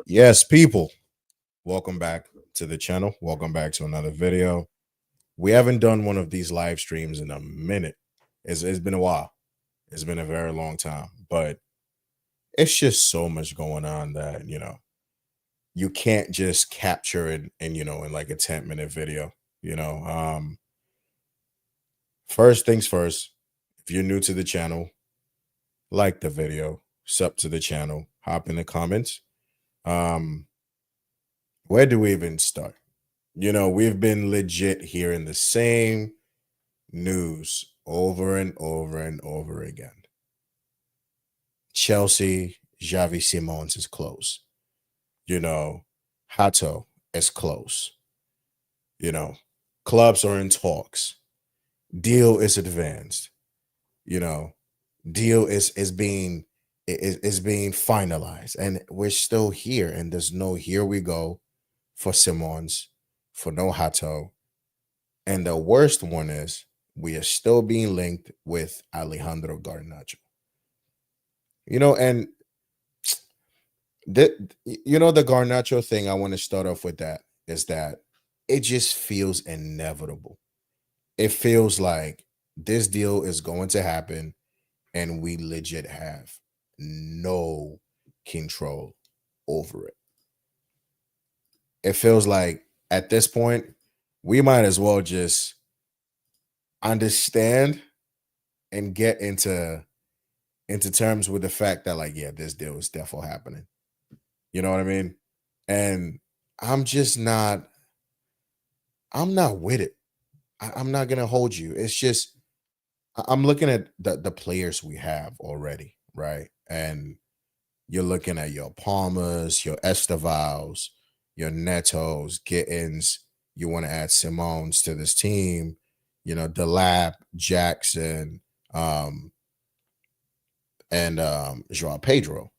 Yes, people, welcome back to the channel. Welcome back to another video. We haven't done one of these live streams in a minute. It's been a while. It's been a very long time, but it's just so much going on that, you can't just capture it in like a 10-minute video, you know. First things first, if you're new to the channel, like the video, sub to the channel, hop in the comments. Um, where do we even start? We've been legit hearing the same news over and over and over again. Chelsea, Javi Simons is close. You know, Hato is close. You know, clubs are in talks. Deal is advanced. You know, deal is being is being finalized, and we're still here. And there's no here we go for Simons, for no Hato. And the worst one is we are still being linked with Alejandro Garnacho. And the Garnacho thing, I want to start off with that is that it just feels inevitable. It feels like this deal is going to happen and we legit have no control over it. It feels like at this point, we might as well just understand and get into terms with the fact that, like, yeah, this deal is definitely happening. You know what I mean? And I'm just not, I'm not with it. I'm not gonna hold you. It's just I'm looking at the players we have already, right? And you're looking at your Palmers, your Estevals, your Netos, Gittins. You want to add Simones to this team, Delap, Jackson, and Joao Pedro.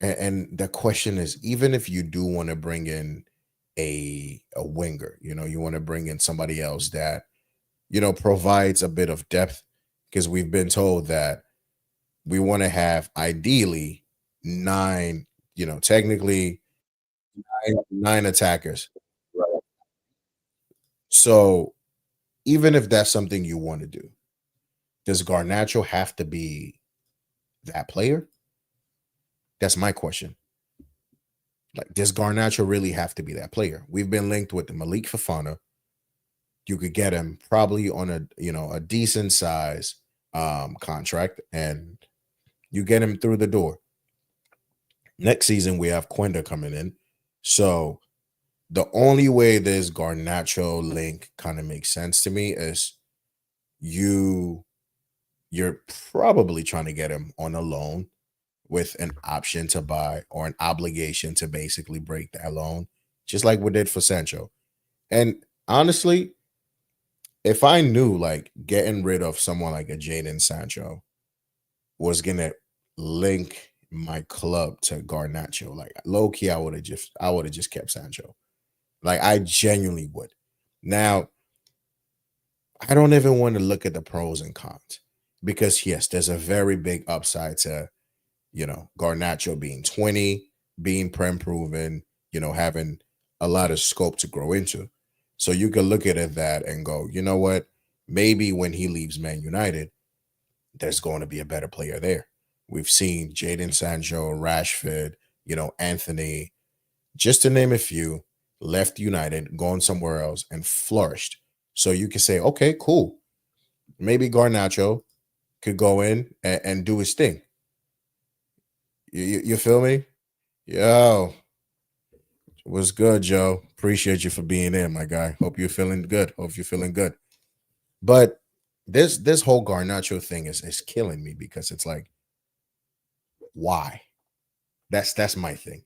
And the question is, even if you do want to bring in a winger, you want to bring in somebody else that provides a bit of depth, because we've been told that we want to have ideally nine, technically nine attackers. Right. So even if that's something you want to do, does Garnacho have to be that player? That's my question. Like, does Garnacho really have to be that player? We've been linked with the Malik Fafana. You could get him probably on a decent size contract, and you get him through the door. Next season we have Quenda coming in. So the only way this Garnacho link kind of makes sense to me is you're probably trying to get him on a loan with an option to buy or an obligation to basically break that loan, just like we did for Sancho. And honestly, if I knew like getting rid of someone like a Jadon Sancho was gonna link my club to Garnacho, like low key, I would have just kept Sancho. Like, I genuinely would. Now, I don't even want to look at the pros and cons, because yes, there's a very big upside to Garnacho being 20, being Prem proven, having a lot of scope to grow into. So you can look at it that and go, you know what? Maybe when he leaves Man United, there's going to be a better player there. We've seen Jadon Sancho, Rashford, Anthony, just to name a few, left United, gone somewhere else, and flourished. So you can say, okay, cool. Maybe Garnacho could go in and do his thing. You feel me? Yo, what's good, Joe? Appreciate you for being in, my guy. Hope you're feeling good. Hope you're feeling good. But this whole Garnacho thing is killing me, because it's like, why? That's my thing.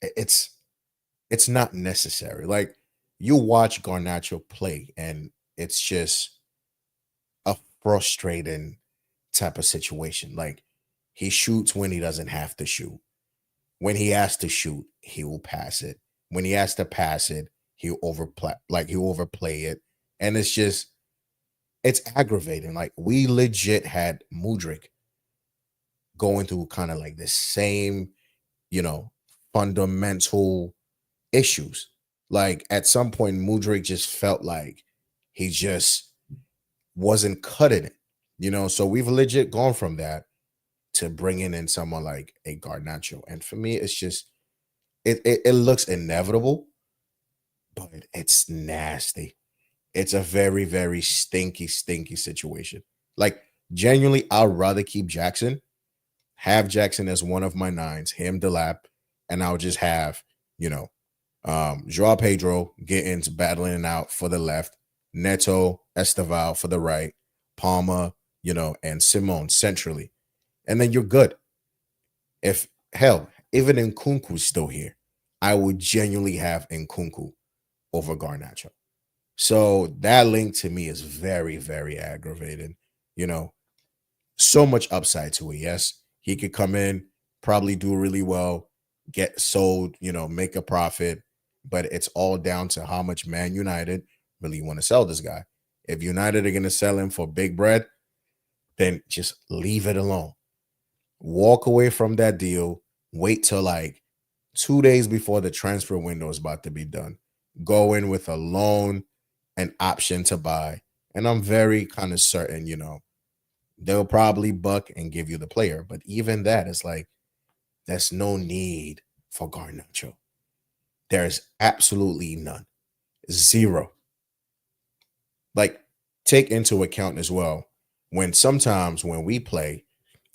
It's not necessary. Like, you watch Garnacho play, and it's just a frustrating type of situation. Like, he shoots when he doesn't have to shoot. When he has to shoot, he will pass it. When he has to pass it, he'll overplay it. And it's aggravating. Like, we legit had Mudrik going through kind of like the same, you know, fundamental issues. Like at some point, Mudryk just felt like he just wasn't cutting it, So we've legit gone from that to bringing in someone like a Garnacho, and for me, it's just it looks inevitable, but it's nasty. It's a very very stinky situation. Like genuinely, I'd rather keep Jackson, have Jackson as one of my nines, him Delap, and I'll just have you know Joao Pedro getting battling it out for the left, Neto, Esteval for the right, Palma, and Simone centrally. And then you're good. If hell, even Nkunku's still here, I would genuinely have Nkunku over Garnacho. So that link to me is very, very aggravating. You know, so much upside to it. Yes, he could come in, probably do really well, get sold, make a profit, but it's all down to how much Man United really want to sell this guy. If United are going to sell him for big bread, then just leave it alone. Walk away from that deal. Wait till like 2 days before the transfer window is about to be done. Go in with a loan, an option to buy. And I'm very kind of certain, they'll probably buck and give you the player. But even that is like, there's no need for Garnacho. There's absolutely none. Zero. Like, take into account as well, when sometimes when we play,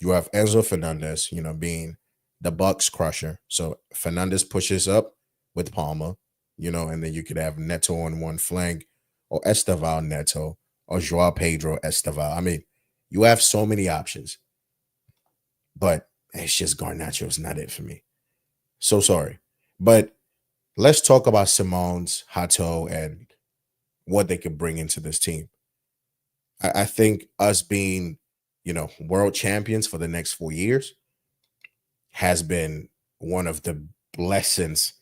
you have Enzo Fernandez, being the Bucks crusher. So Fernandez pushes up with Palma, and then you could have Neto on one flank, or Esteval Neto, or Joao Pedro Esteval. I mean, you have so many options, but it's just Garnacho's not it for me. So sorry. But let's talk about Simone's, Hato, and what they could bring into this team. I think us being, world champions for the next 4 years has been one of the blessings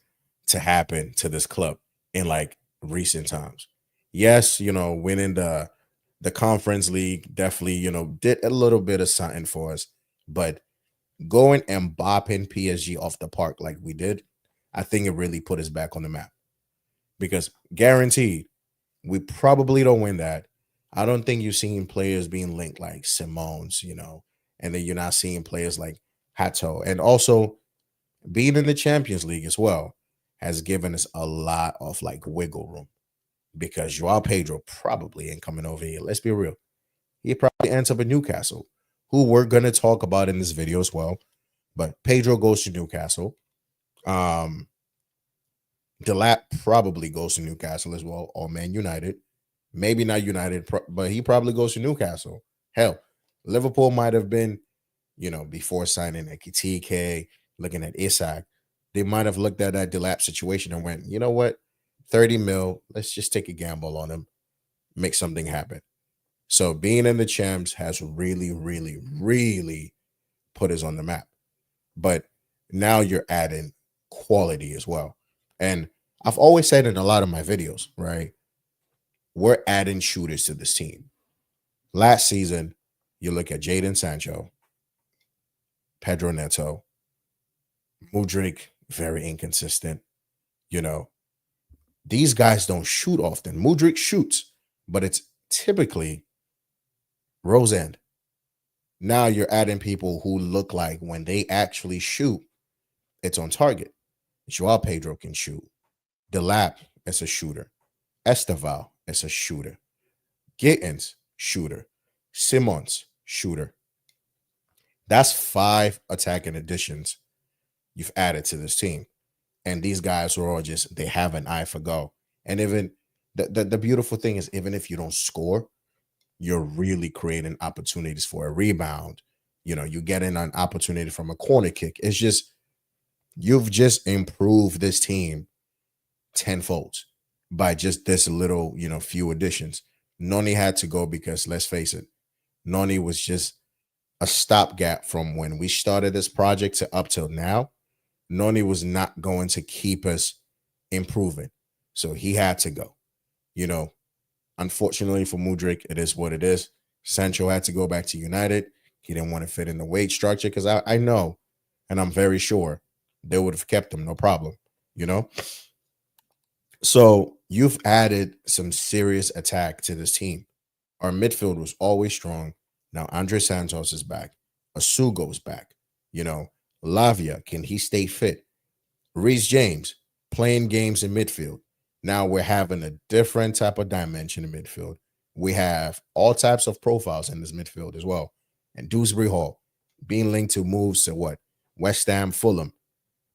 to happen to this club in like recent times. Yes, winning the conference league definitely, did a little bit of something for us, but going and bopping PSG off the park like we did, I think it really put us back on the map, because guaranteed we probably don't win that. I don't think you're seeing players being linked like Simone's, and then you're not seeing players like Hato. And also being in the Champions League as well has given us a lot of like wiggle room, because Joao Pedro probably ain't coming over here. Let's be real. He probably ends up in Newcastle, who we're going to talk about in this video as well. But Pedro goes to Newcastle. Delap probably goes to Newcastle as well, or Man United. Maybe not United, but he probably goes to Newcastle. Hell, Liverpool might have been, before signing Ekitike, looking at Isak, they might have looked at that Delap situation and went, you know what, 30 mil, let's just take a gamble on him, make something happen. So being in the champs has really, really, really put us on the map. But now you're adding quality as well. And I've always said in a lot of my videos, right, we're adding shooters to this team. Last season, you look at Jadon Sancho, Pedro Neto, Mudryk, very inconsistent. These guys don't shoot often. Mudryk shoots, but it's typically Rose End. Now you're adding people who look like when they actually shoot, it's on target. Joao Pedro can shoot. Delap is a shooter. Esteval is a shooter. Gittins, shooter. Simons, shooter. That's 5 attacking additions you've added to this team. And these guys are all just, they have an eye for goal. And even the beautiful thing is, even if you don't score, you're really creating opportunities for a rebound. You get in an opportunity from a corner kick. It's just, you've just improved this team tenfold by just this little, few additions. Noni had to go because, let's face it, Noni was just a stopgap from when we started this project to up till now. Noni was not going to keep us improving. So he had to go. Unfortunately for Mudryk, it is what it is. Sancho had to go back to United. He didn't want to fit in the wage structure, because I know, and I'm very sure, They would have kept him, no problem. You know, so you've added some serious attack to this team. Our midfield was always strong. Now Andre Santos is back. Asugo's back. You know, Lavia, can he stay fit? Reece James playing games in midfield. Now we're having a different type of dimension in midfield. We have all types of profiles in this midfield as well. And Dewsbury Hall being linked to moves to what? West Ham, Fulham.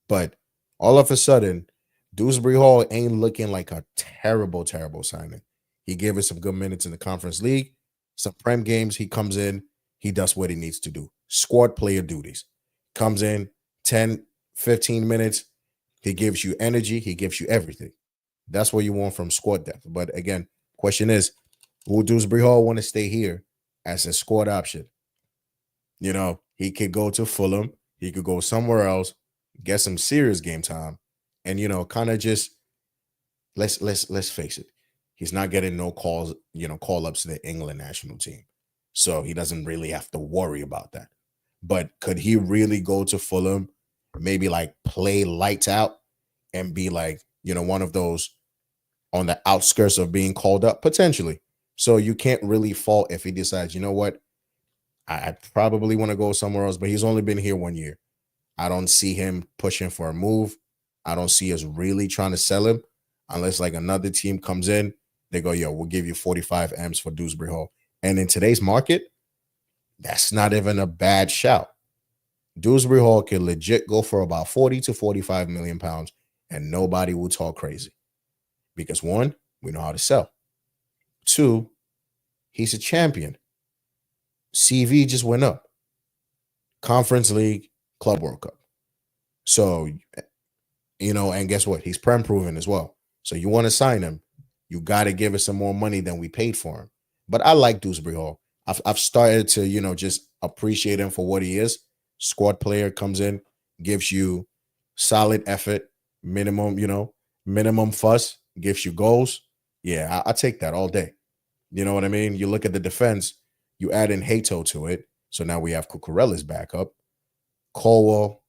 But all of a sudden, Dewsbury Hall ain't looking like a terrible, terrible signing. He gave us some good minutes in the Conference League. Some Prem games, he comes in, he does what he needs to do. Squad player duties. Comes in 10, 15 minutes. He gives you energy. He gives you everything. That's what you want from squad depth. But again, question is, will Dewsbury Hall want to stay here as a squad option? You know, he could go to Fulham. He could go somewhere else, get some serious game time, and kind of just let's face it. He's not getting no calls, call ups to the England national team. So he doesn't really have to worry about that. But could he really go to Fulham, maybe like play lights out and be like, one of those on the outskirts of being called up? Potentially. So you can't really fault if he decides, you know what, I probably want to go somewhere else, but he's only been here 1 year. I don't see him pushing for a move. I don't see us really trying to sell him unless like another team comes in. They go, yo, we'll give you 45 M's for Dewsbury Hall. And in today's market, that's not even a bad shout. Dewsbury Hall can legit go for about 40 to 45 million pounds and nobody will talk crazy. Because one, we know how to sell. Two, he's a champion. CV just went up. Conference League, Club World Cup. So, and guess what? He's Prem proven as well. So you want to sign him, you got to give us some more money than we paid for him. But I like Dewsbury Hall. I've started to, just appreciate him for what he is. Squad player comes in, gives you solid effort, minimum fuss, gives you goals. Yeah, I take that all day. You know what I mean? You look at the defense, you add in Hato to it. So now we have Cucurella's backup. Colwell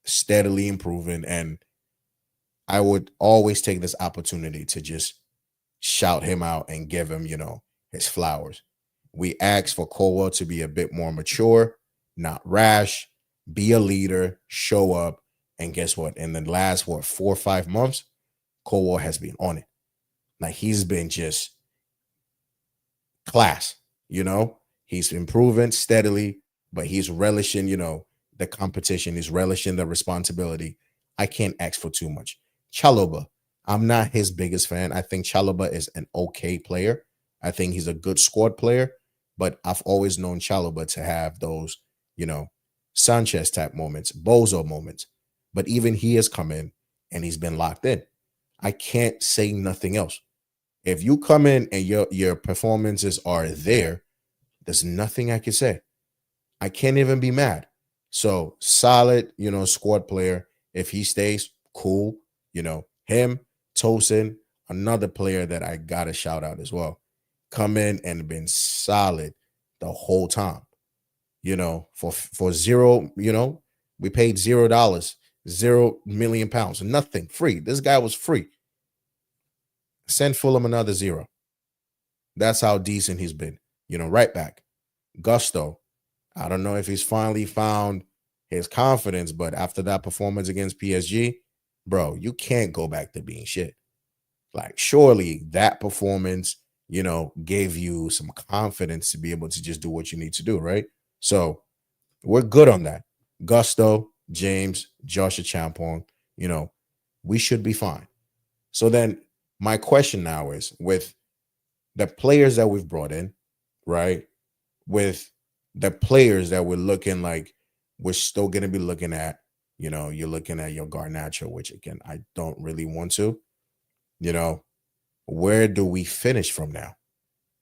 steadily improving. And I would always take this opportunity to just shout him out and give him, his flowers. We asked for Colwell to be a bit more mature, not rash, be a leader, show up. And guess what? In the last, 4 or 5 months, Colwell has been on it. Like he's been just class, he's improving steadily, but he's relishing, the competition. He's relishing the responsibility. I can't ask for too much. Chalobah, I'm not his biggest fan. I think Chalobah is an okay player. I think he's a good squad player, but I've always known Chalobah to have those, Sanchez type moments, Bozo moments. But even he has come in and he's been locked in. I can't say nothing else. If you come in and your performances are there, there's nothing I can say. I can't even be mad. So solid, squad player. If he stays, cool. Him, Tosin, another player that I gotta shout out as well. Come in and been solid the whole time. For zero, we paid $0, 0 million pounds, nothing free. This guy was free. Send Fulham another 0. That's how decent he's been. Right back. Gusto. I don't know if he's finally found his confidence, but after that performance against PSG, bro, you can't go back to being shit. Like, surely that performance, gave you some confidence to be able to just do what you need to do, right? So we're good on that. Gusto, James, Joshua Champong, we should be fine. So then my question now is, with the players that we've brought in, right? With the players that we're looking like we're still going to be looking at, you're looking at your Garnacho, which again, I don't really want to, where do we finish from now?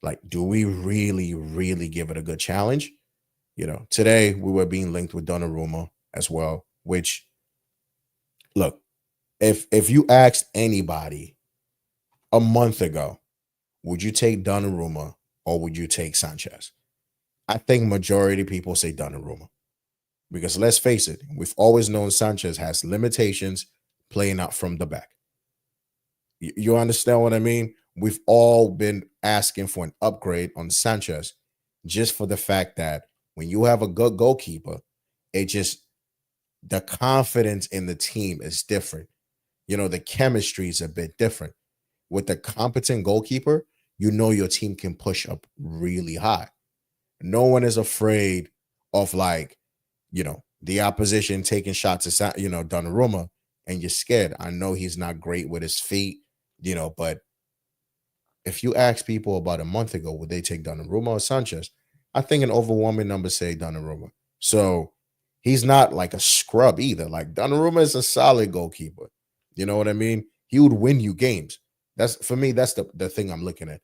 Like, do we really, really give it a good challenge? Today we were being linked with Donnarumma as well, which, look, if you asked anybody a month ago, would you take Donnarumma or would you take Sanchez? I think majority of people say Donnarumma. Because let's face it, we've always known Sanchez has limitations playing out from the back. You understand what I mean? We've all been asking for an upgrade on Sanchez just for the fact that when you have a good goalkeeper, it just the confidence in the team is different. The chemistry is a bit different. With a competent goalkeeper, your team can push up really high. No one is afraid of like, the opposition taking shots at, Donnarumma, and you're scared. I know he's not great with his feet, but if you ask people about a month ago, would they take Donnarumma or Sanchez? I think an overwhelming number say Donnarumma. So he's not like a scrub either. Like Donnarumma is a solid goalkeeper. You know what I mean? He would win you games. That's for me. That's the thing I'm looking at.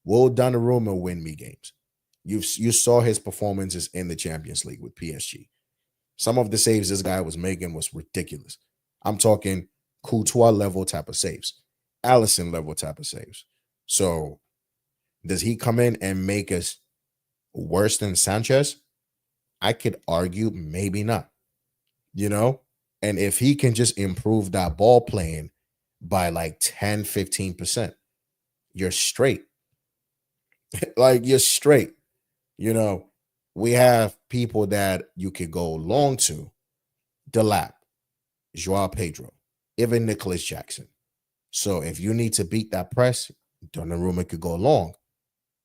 Will Donnarumma win me games? You saw his performances in the Champions League with PSG. Some of the saves this guy was making was ridiculous. I'm talking Courtois level type of saves, Allison level type of saves. So does he come in and make us worse than Sanchez? I could argue maybe not, you know? And if he can just improve that ball playing by like 10, 15%, you're straight. Like you're straight. You know, we have people that you could go long to. Delap, Joao Pedro, even Nicholas Jackson. So if you need to beat that press, Donnarumma could go long.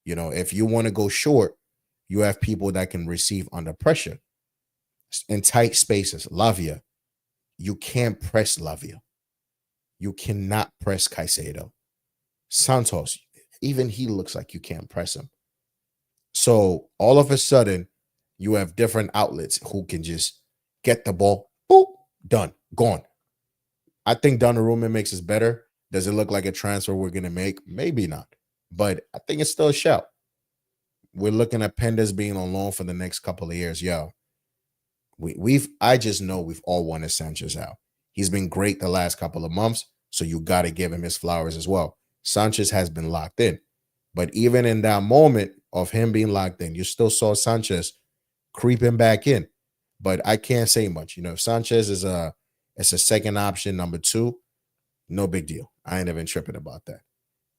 If you want to go short, you have people that can receive under pressure in tight spaces. Lavia, you can't press Lavia. You cannot press Caicedo. Santos, even he looks like you can't press him. So all of a sudden, you have different outlets who can just get the ball, boop, done, gone. I think Donnarumma makes us better. Does it look like a transfer we're going to make? Maybe not. But I think it's still a shout. We're looking at Pendas being on loan for the next couple of years. Yo, I just know we've all wanted Sanchez out. He's been great the last couple of months, so you got to give him his flowers as well. Sanchez has been locked in. But even in that moment of him being locked in, you still saw Sanchez creeping back in. But I can't say much. If Sanchez is a second option, number two, no big deal. I ain't even tripping about that.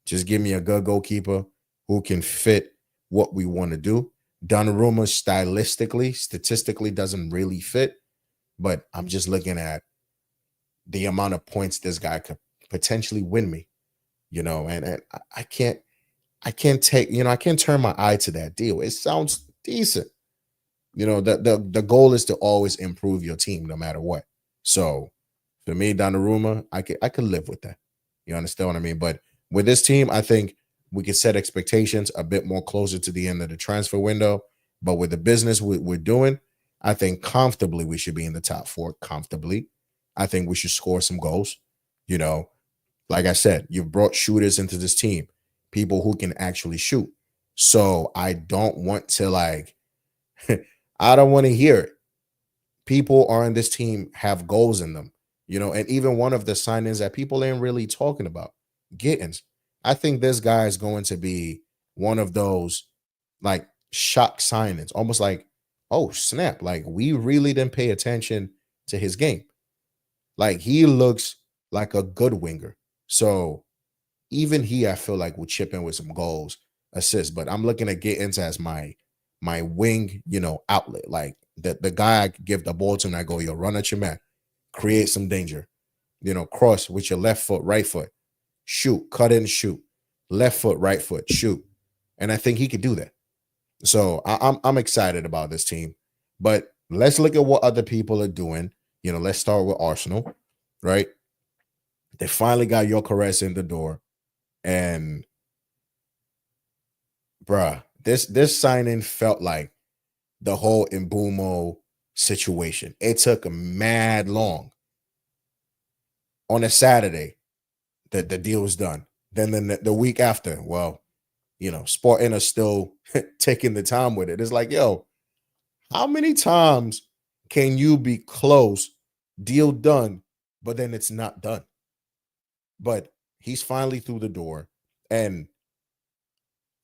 Just give me a good goalkeeper who can fit what we want to do. Donnarumma stylistically, statistically doesn't really fit, but I'm just looking at the amount of points this guy could potentially win me, and I can't I can't turn my eye to that deal. It sounds decent. The goal is to always improve your team no matter what. So for me, Donnarumma, I could live with that. You understand what I mean? But with this team, I think we could set expectations a bit more closer to the end of the transfer window. But with the business we're doing, I think comfortably we should be in the top four comfortably. I think we should score some goals. You know, like I said, you've brought shooters into this team, people who can actually shoot. So I don't want to I don't want to hear it. People on this team have goals in them, and even one of the signings that people ain't really talking about, Gittins. I think this guy is going to be one of those like shock signings, almost like, oh snap, like we really didn't pay attention to his game. Like he looks like a good winger. So even he, I feel like will chip in with some goals, assists. But I'm looking at Gittins as my wing, outlet. Like the guy I give the ball to and I go, yo, run at your man, create some danger. Cross with your left foot, right foot, shoot, cut in, shoot, left foot, right foot, shoot. And I think he could do that. So I'm excited about this team. But let's look at what other people are doing. Let's start with Arsenal, right? They finally got Gyokeres in the door. And bruh, this signing felt like the whole Mbumo situation. It took mad long. On a Saturday, the deal was done. Then the week after, well, Spartan are still taking the time with it. It's like, yo, how many times can you be close, deal done, but then it's not done? But he's finally through the door. And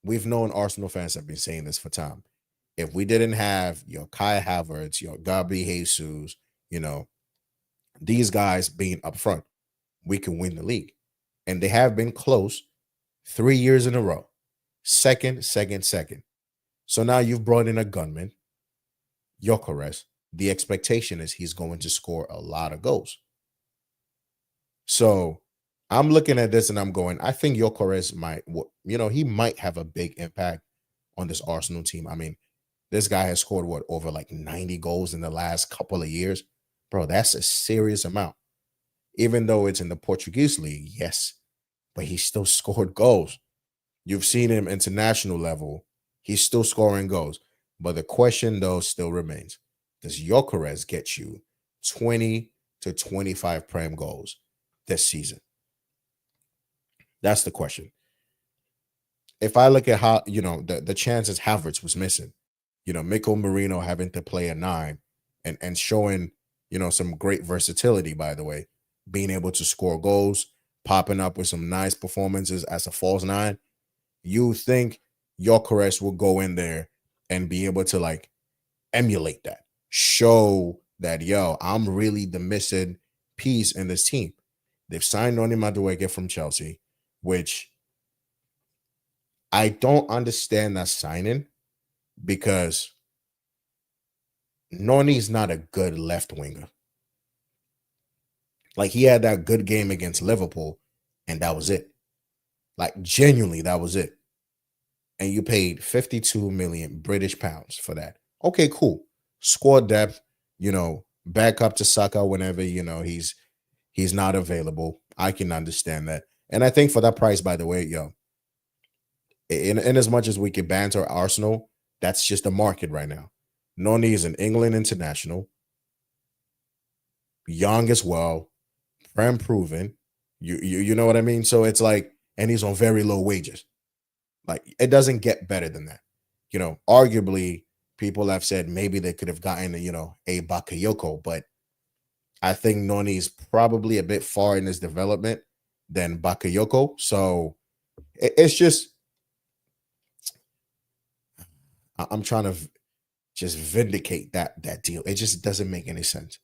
we've known Arsenal fans have been saying this for time. If we didn't have your Kai Havertz, your Gabi Jesus, you know, these guys being up front, we can win the league. And they have been close 3 years in a row. Second, second, second. So now you've brought in a gunman, Gyokeres. The expectation is he's going to score a lot of goals. So I'm looking at this and I'm going, I think Gyokeres might, he might have a big impact on this Arsenal team. I mean, this guy has scored over like 90 goals in the last couple of years. Bro, that's a serious amount. Even though it's in the Portuguese league, yes, but he still scored goals. You've seen him international level. He's still scoring goals. But the question, though, still remains. Does Gyokeres get you 20 to 25 Prem goals this season? That's the question. If I look at how, the chances Havertz was missing, Miko Marino having to play a 9 and showing, some great versatility, by the way, being able to score goals, popping up with some nice performances as a false 9. You think Gyokeres will go in there and be able to like emulate that, show that, yo, I'm really the missing piece in this team. They've signed Noni Madueke from Chelsea, which I don't understand that signing because Noni's not a good left winger. Like, he had that good game against Liverpool, and that was it. Like, genuinely, that was it. And you paid 52 million British pounds for that. Okay, cool. Squad depth, back up to Saka whenever, he's not available. I can understand that. And I think for that price, by the way, in as much as we can banter Arsenal, that's just the market right now. Noni is an England international, young as well, Prem proven. You know what I mean? So it's like, and he's on very low wages. Like, it doesn't get better than that. Arguably, people have said maybe they could have gotten, a Bakayoko, but I think Noni's probably a bit far in his development than Bakayoko. So it's just, I'm trying to just vindicate that deal. It just doesn't make any sense.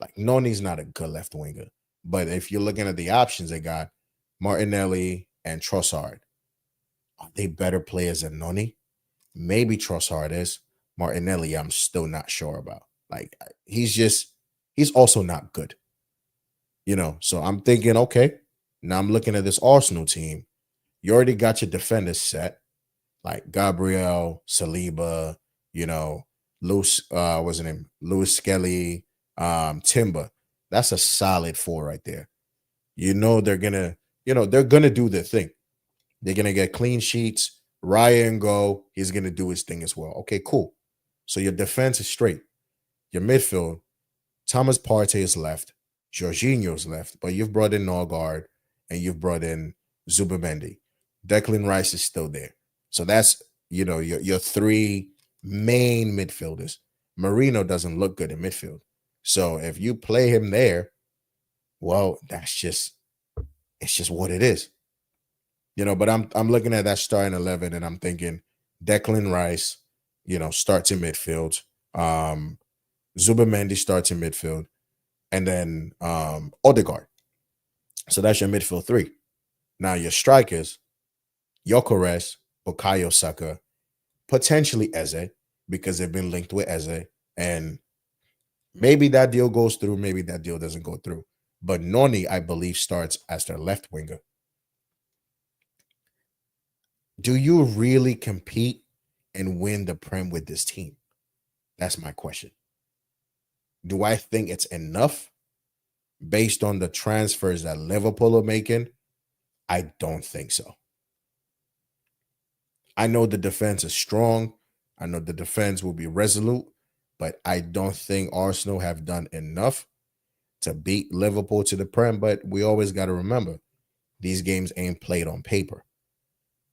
Like, Noni's not a good left winger. But if you're looking at the options they got, Martinelli and Trossard, are they better players than Noni? Maybe Trossard is. Martinelli, I'm still not sure about. Like, he's also not good. So I'm thinking, okay, now I'm looking at this Arsenal team. You already got your defenders set, like Gabriel, Saliba, Lewis, what's his name? Lewis Skelly, Timber. That's a solid 4 right there. They're gonna do their thing. They're gonna get clean sheets. Ryan go, he's gonna do his thing as well. Okay, cool. So your defense is straight. Your midfield, Thomas Partey is left, Jorginho's left, but you've brought in Norgard and you've brought in Zubamendi. Declan Rice is still there. So that's your 3 main midfielders. Marino doesn't look good in midfield. So if you play him there, well, it's just what it is. But I'm looking at that starting 11 and I'm thinking Declan Rice, starts in midfield. Zubamendi starts in midfield, and then Odegaard. So that's your midfield 3. Now your strikers, Gyokeres, Bukayo Saka, potentially Eze, because they've been linked with Eze, and maybe that deal goes through, maybe that deal doesn't go through. But Noni, I believe, starts as their left winger. Do you really compete and win the Prem with this team? That's my question. Do I think it's enough based on the transfers that Liverpool are making? I don't think so. I know the defense is strong. I know the defense will be resolute, but I don't think Arsenal have done enough to beat Liverpool to the Prem. But we always got to remember, these games ain't played on paper.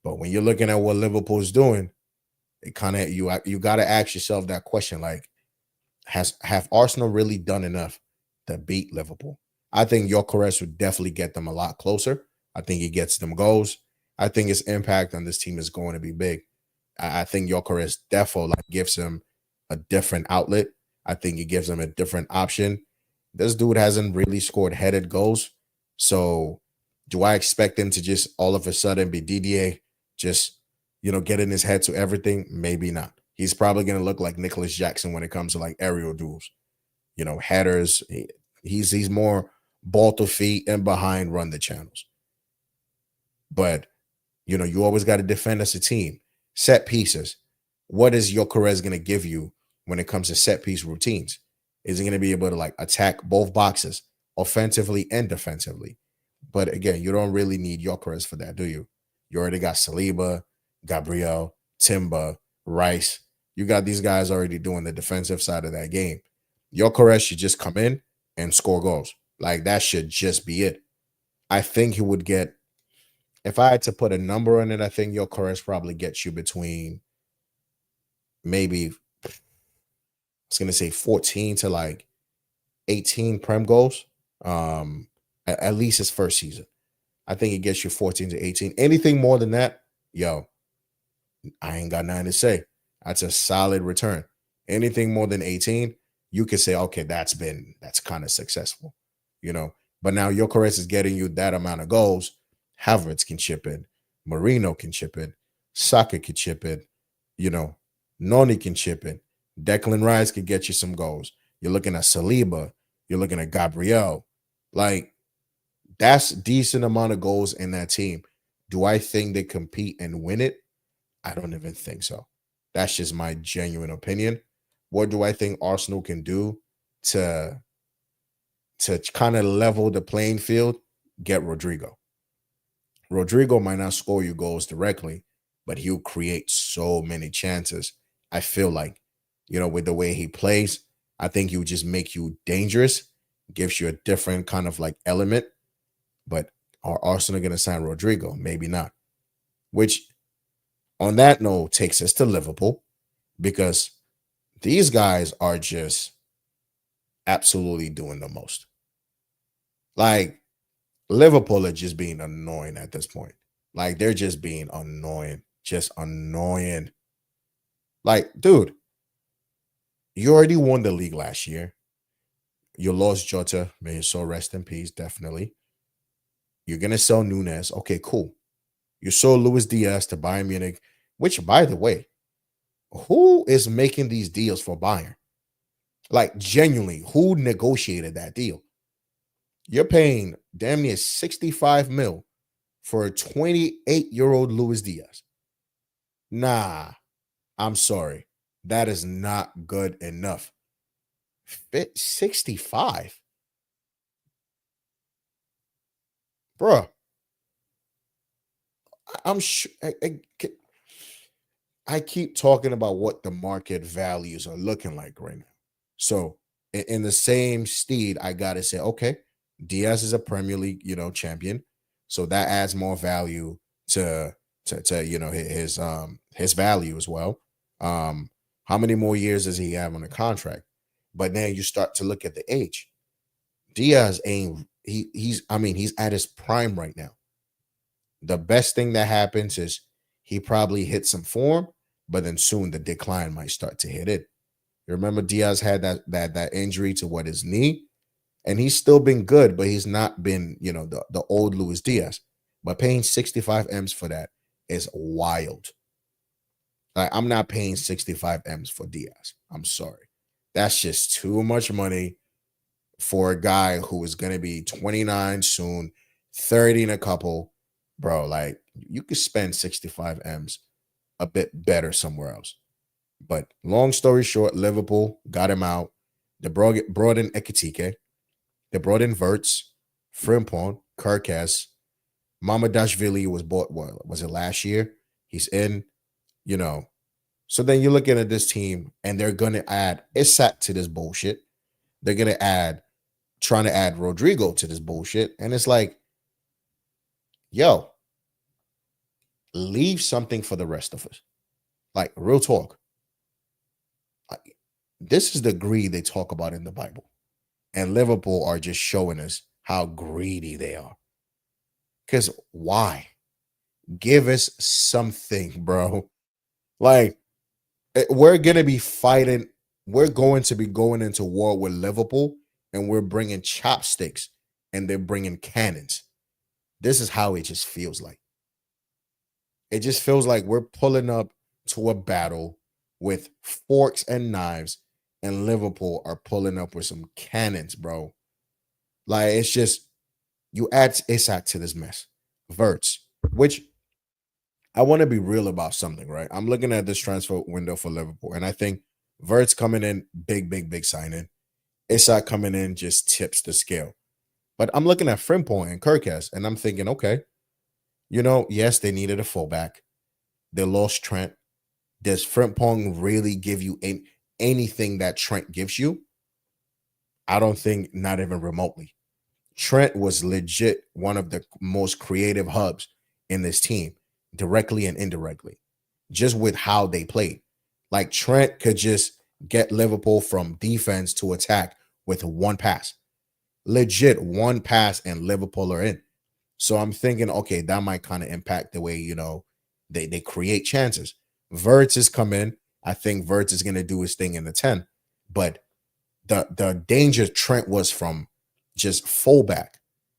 But when you're looking at what Liverpool's doing, it kind of you got to ask yourself that question: like, have Arsenal really done enough to beat Liverpool? I think Gyokeres would definitely get them a lot closer. I think he gets them goals. I think his impact on this team is going to be big. I think Gyokeres defo like gives him a different outlet. I think it gives him a different option. This dude hasn't really scored headed goals. So do I expect him to just all of a sudden be DDA, just get in his head to everything? Maybe not. He's probably gonna look like Nicholas Jackson when it comes to like aerial duels, headers. He's more ball to feet and behind run the channels. But you always got to defend as a team. Set pieces. What is your Gyokeres going to give you when it comes to set piece routines? Is he going to be able to like attack both boxes offensively and defensively? But again, you don't really need Gyokeres for that, do you? You already got Saliba, Gabriel, Timba, Rice. You got these guys already doing the defensive side of that game. Gyokeres should just come in and score goals. Like that should just be it. I think he would get, if I had to put a number on it, I think your Gyokeres probably gets you between maybe, I was gonna say 14 to like 18 Prem goals. At least his first season. I think it gets you 14 to 18. Anything more than that, yo, I ain't got nothing to say. That's a solid return. Anything more than 18, you could say, okay, that's kind of successful, you know. But now your Gyokeres is getting you that amount of goals. Havertz can chip in, Marino can chip in, Saka can chip in, you know, Noni can chip in, Declan Rice could get you some goals. You're looking at Saliba, you're looking at Gabriel. Like, that's a decent amount of goals in that team. Do I think they compete and win it? I don't even think so. That's just my genuine opinion. What do I think Arsenal can do to kind of level the playing field? Get Rodrigo. Rodrigo might not score you goals directly, but he'll create so many chances. I feel like, with the way he plays, I think he would just make you dangerous, gives you a different kind of like element. But are Arsenal going to sign Rodrigo? Maybe not. Which, on that note, takes us to Liverpool, because these guys are just absolutely doing the most. Like, Liverpool are just being annoying at this point. Like, they're just being annoying. Just annoying. Like, dude, you already won the league last year. You lost Jota. May his soul rest in peace, definitely. You're going to sell Nunes. Okay, cool. You sold Luis Diaz to Bayern Munich, which, by the way, who is making these deals for Bayern? Like, genuinely, who negotiated that deal? You're paying damn near 65 mil for a 28-year-old Luis Diaz. Nah, I'm sorry. That is not good enough. 65? Bruh, I'm sure. I keep talking about what the market values are looking like right now. So, in the same steed, I gotta say, okay, Diaz is a Premier League, champion, so that adds more value to his value as well. How many more years does he have on the contract? But then you start to look at the age. Diaz ain't he's at his prime right now. The best thing that happens is he probably hits some form, but then soon the decline might start to hit it. You remember Diaz had that injury to what, his knee, and he's still been good, but he's not been the old Luis Diaz. But paying 65 m's for that is wild. Like, I'm not paying 65 m's for Diaz. I'm sorry, that's just too much money for a guy who is going to be 29 soon, 30 in a couple. Bro, like, you could spend 65 m's a bit better somewhere else. But long story short, Liverpool got him out. They brought in Ekitike. They brought in Verts, Frimpong, Kirkes. Mamadashvili was bought, what was it, last year? He's in, you know. So then you're looking at this team, and they're going to add Isak to this bullshit. They're going to trying to add Rodrigo to this bullshit. And it's like, yo, leave something for the rest of us. Like, real talk. This is the greed they talk about in the Bible. And Liverpool are just showing us how greedy they are. Because why? Give us something, bro. Like we're gonna be fighting. We're going to be going into war with Liverpool, and we're bringing chopsticks, and they're bringing cannons. This is how it just feels like. It just feels like we're pulling up to a battle with forks and knives, and Liverpool are pulling up with some cannons, bro. Like it's just you add Isak to this mess. Verts, which I want to be real about something, right? I'm looking at this transfer window for Liverpool, and I think Verts coming in, big, big, big signing. Isak coming in just tips the scale. But I'm looking at Frimpong and Kirkes, and I'm thinking, okay, yes, they needed a fullback. They lost Trent. Does Frimpong really give you anything that Trent gives you? I don't think, not even remotely. Trent was legit one of the most creative hubs in this team, directly and indirectly, just with how they played. Like Trent could just get Liverpool from defense to attack with one pass. Legit one pass and Liverpool are in. So I'm thinking, okay, that might kind of impact the way, they create chances. Verts is coming. I think Verts is gonna do his thing in the 10. But the danger Trent was from just fullback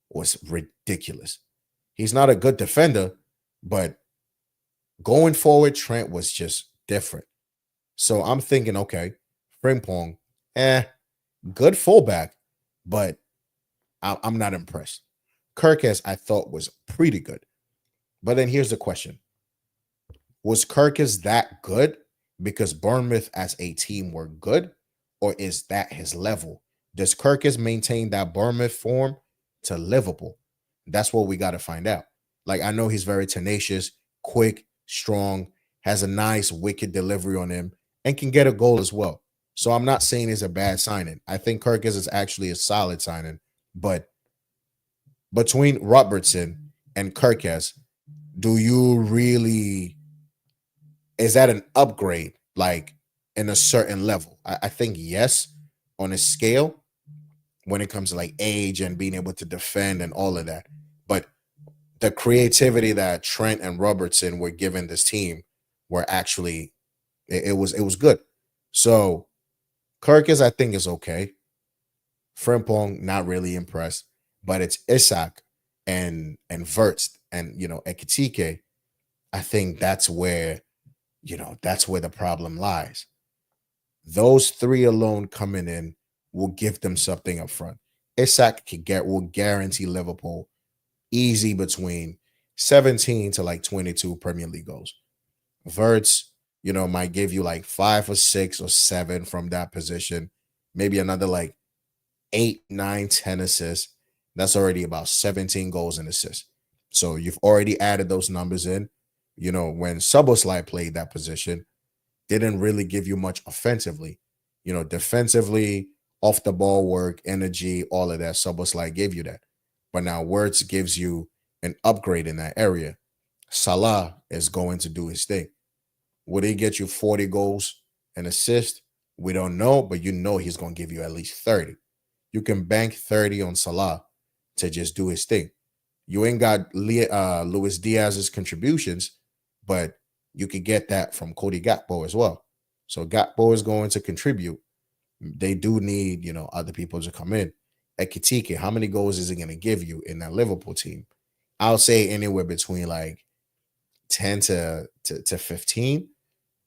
was ridiculous. He's not a good defender, but going forward, Trent was just different. So I'm thinking, okay, Frimpong, good fullback, but I'm not impressed. Kirkes, I thought was pretty good. But then here's the question. Was Kirkes that good because Bournemouth as a team were good, or is that his level? Does Kirkes maintain that Bournemouth form to Liverpool? That's what we got to find out. Like, I know he's very tenacious, quick, strong, has a nice, wicked delivery on him, and can get a goal as well. So I'm not saying it's a bad signing. I think Kirkes is actually a solid signing. But between Robertson and Kirkes, do you really is that an upgrade like in a certain level? I think yes, on a scale when it comes to like age and being able to defend and all of that. But the creativity that Trent and Robertson were giving this team were actually it was good. So Kirkis, I think, is okay. Frimpong, not really impressed, but it's Isak and Verts and Ekitike. I think that's where the problem lies. Those three alone coming in will give them something up front. Isak will guarantee Liverpool easy between 17 to like 22 Premier League goals. Verts, might give you like 5 or 6 or 7 from that position, maybe another like 8, 9, 10 assists. That's already about 17 goals and assists. So you've already added those numbers in. When Soboslai played that position, didn't really give you much offensively. Defensively, off the ball work, energy, all of that. Soboslai gave you that. But now Words gives you an upgrade in that area. Salah is going to do his thing. Would he get you 40 goals and assist? We don't know, but he's going to give you at least 30. You can bank 30 on Salah to just do his thing. You ain't got Luis Diaz's contributions, but you could get that from Cody Gakpo as well. So Gakpo is going to contribute. They do need, other people to come in. Ekitike, how many goals is he going to give you in that Liverpool team? I'll say anywhere between like 10 to 15.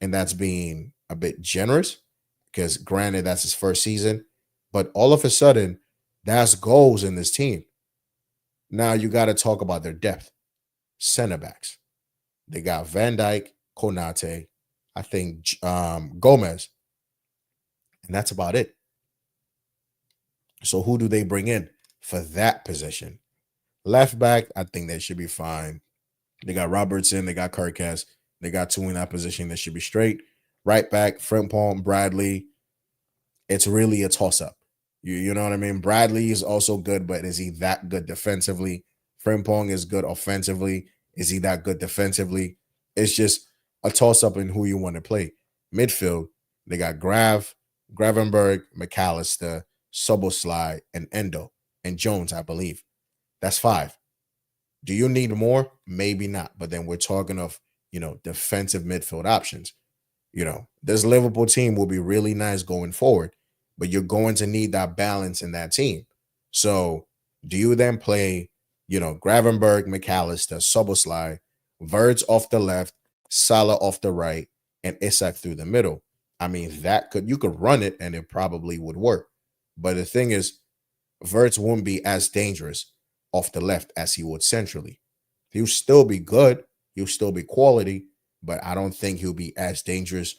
And that's being a bit generous because granted, that's his first season. But all of a sudden, that's goals in this team. Now you got to talk about their depth. Center backs. They got Van Dyke, Konate, I think Gomez, and that's about it. So who do they bring in for that position? Left back, I think they should be fine. They got Robertson, they got Kirkes, they got two in that position that should be straight. Right back, Frimpong, Bradley. It's really a toss up. You know what I mean? Bradley is also good, but is he that good defensively? Frimpong is good offensively. Is he that good defensively? It's just a toss up in who you want to play. Midfield, they got Gravenberg, McAllister, Soboslai, and Endo, and Jones, I believe. That's 5. Do you need more? Maybe not. But then we're talking of defensive midfield options. This Liverpool team will be really nice going forward, but you're going to need that balance in that team. So, do you then play, Gravenberg, McAllister, Soboslai, Verts off the left, Salah off the right, and Isak through the middle? I mean, you could run it and it probably would work. But the thing is, Verts won't be as dangerous off the left as he would centrally. He'll still be good, he'll still be quality, but I don't think he'll be as dangerous,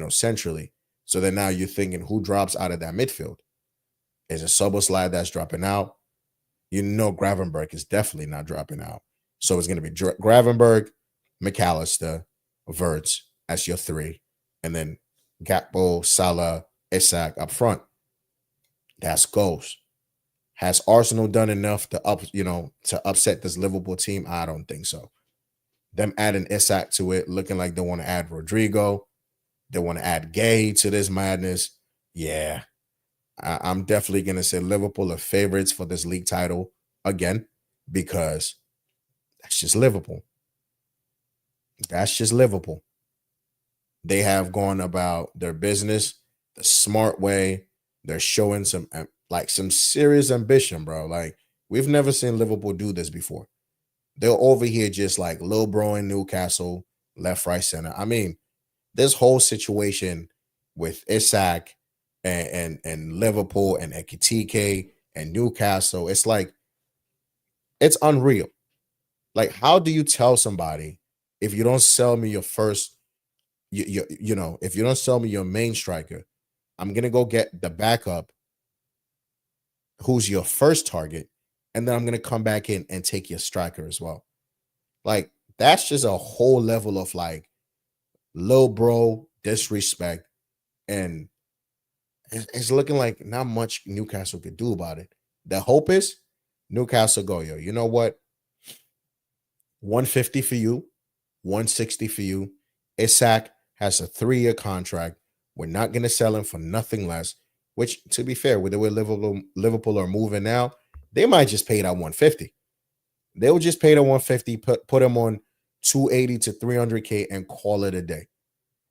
centrally. So then now you're thinking who drops out of that midfield? Is it Soboslai that's dropping out? Gravenberg is definitely not dropping out. So it's going to be Gravenberg, McAllister, Verts as your three, and then Gakpo, Salah, Isak up front. That's goals. Has Arsenal done enough to upset this Liverpool team? I don't think so. Them adding Isak to it, looking like they want to add Rodrigo, they want to add Gay to this madness. Yeah, I'm definitely gonna say Liverpool are favorites for this league title again because that's just Liverpool. That's just Liverpool. They have gone about their business the smart way. They're showing some serious ambition, bro. Like we've never seen Liverpool do this before. They're over here just like Lil Bro in Newcastle, left, right, center. I mean, this whole situation with Isak and Liverpool and Ekitike and Newcastle, it's like it's unreal. Like, how do you tell somebody if you don't sell me your first, if you don't sell me your main striker, I'm gonna go get the backup, who's your first target, and then I'm gonna come back in and take your striker as well. Like, that's just a whole level of like low bro disrespect, and it's looking like not much Newcastle could do about it. The hope is Newcastle go, yo, you know what? 150 for you, 160 for you. Isak has a 3-year contract. We're not going to sell him for nothing less, which, to be fair, with the way Liverpool are moving now, they might just pay that 150. They'll just pay the 150, put him on 280 to 300K and call it a day.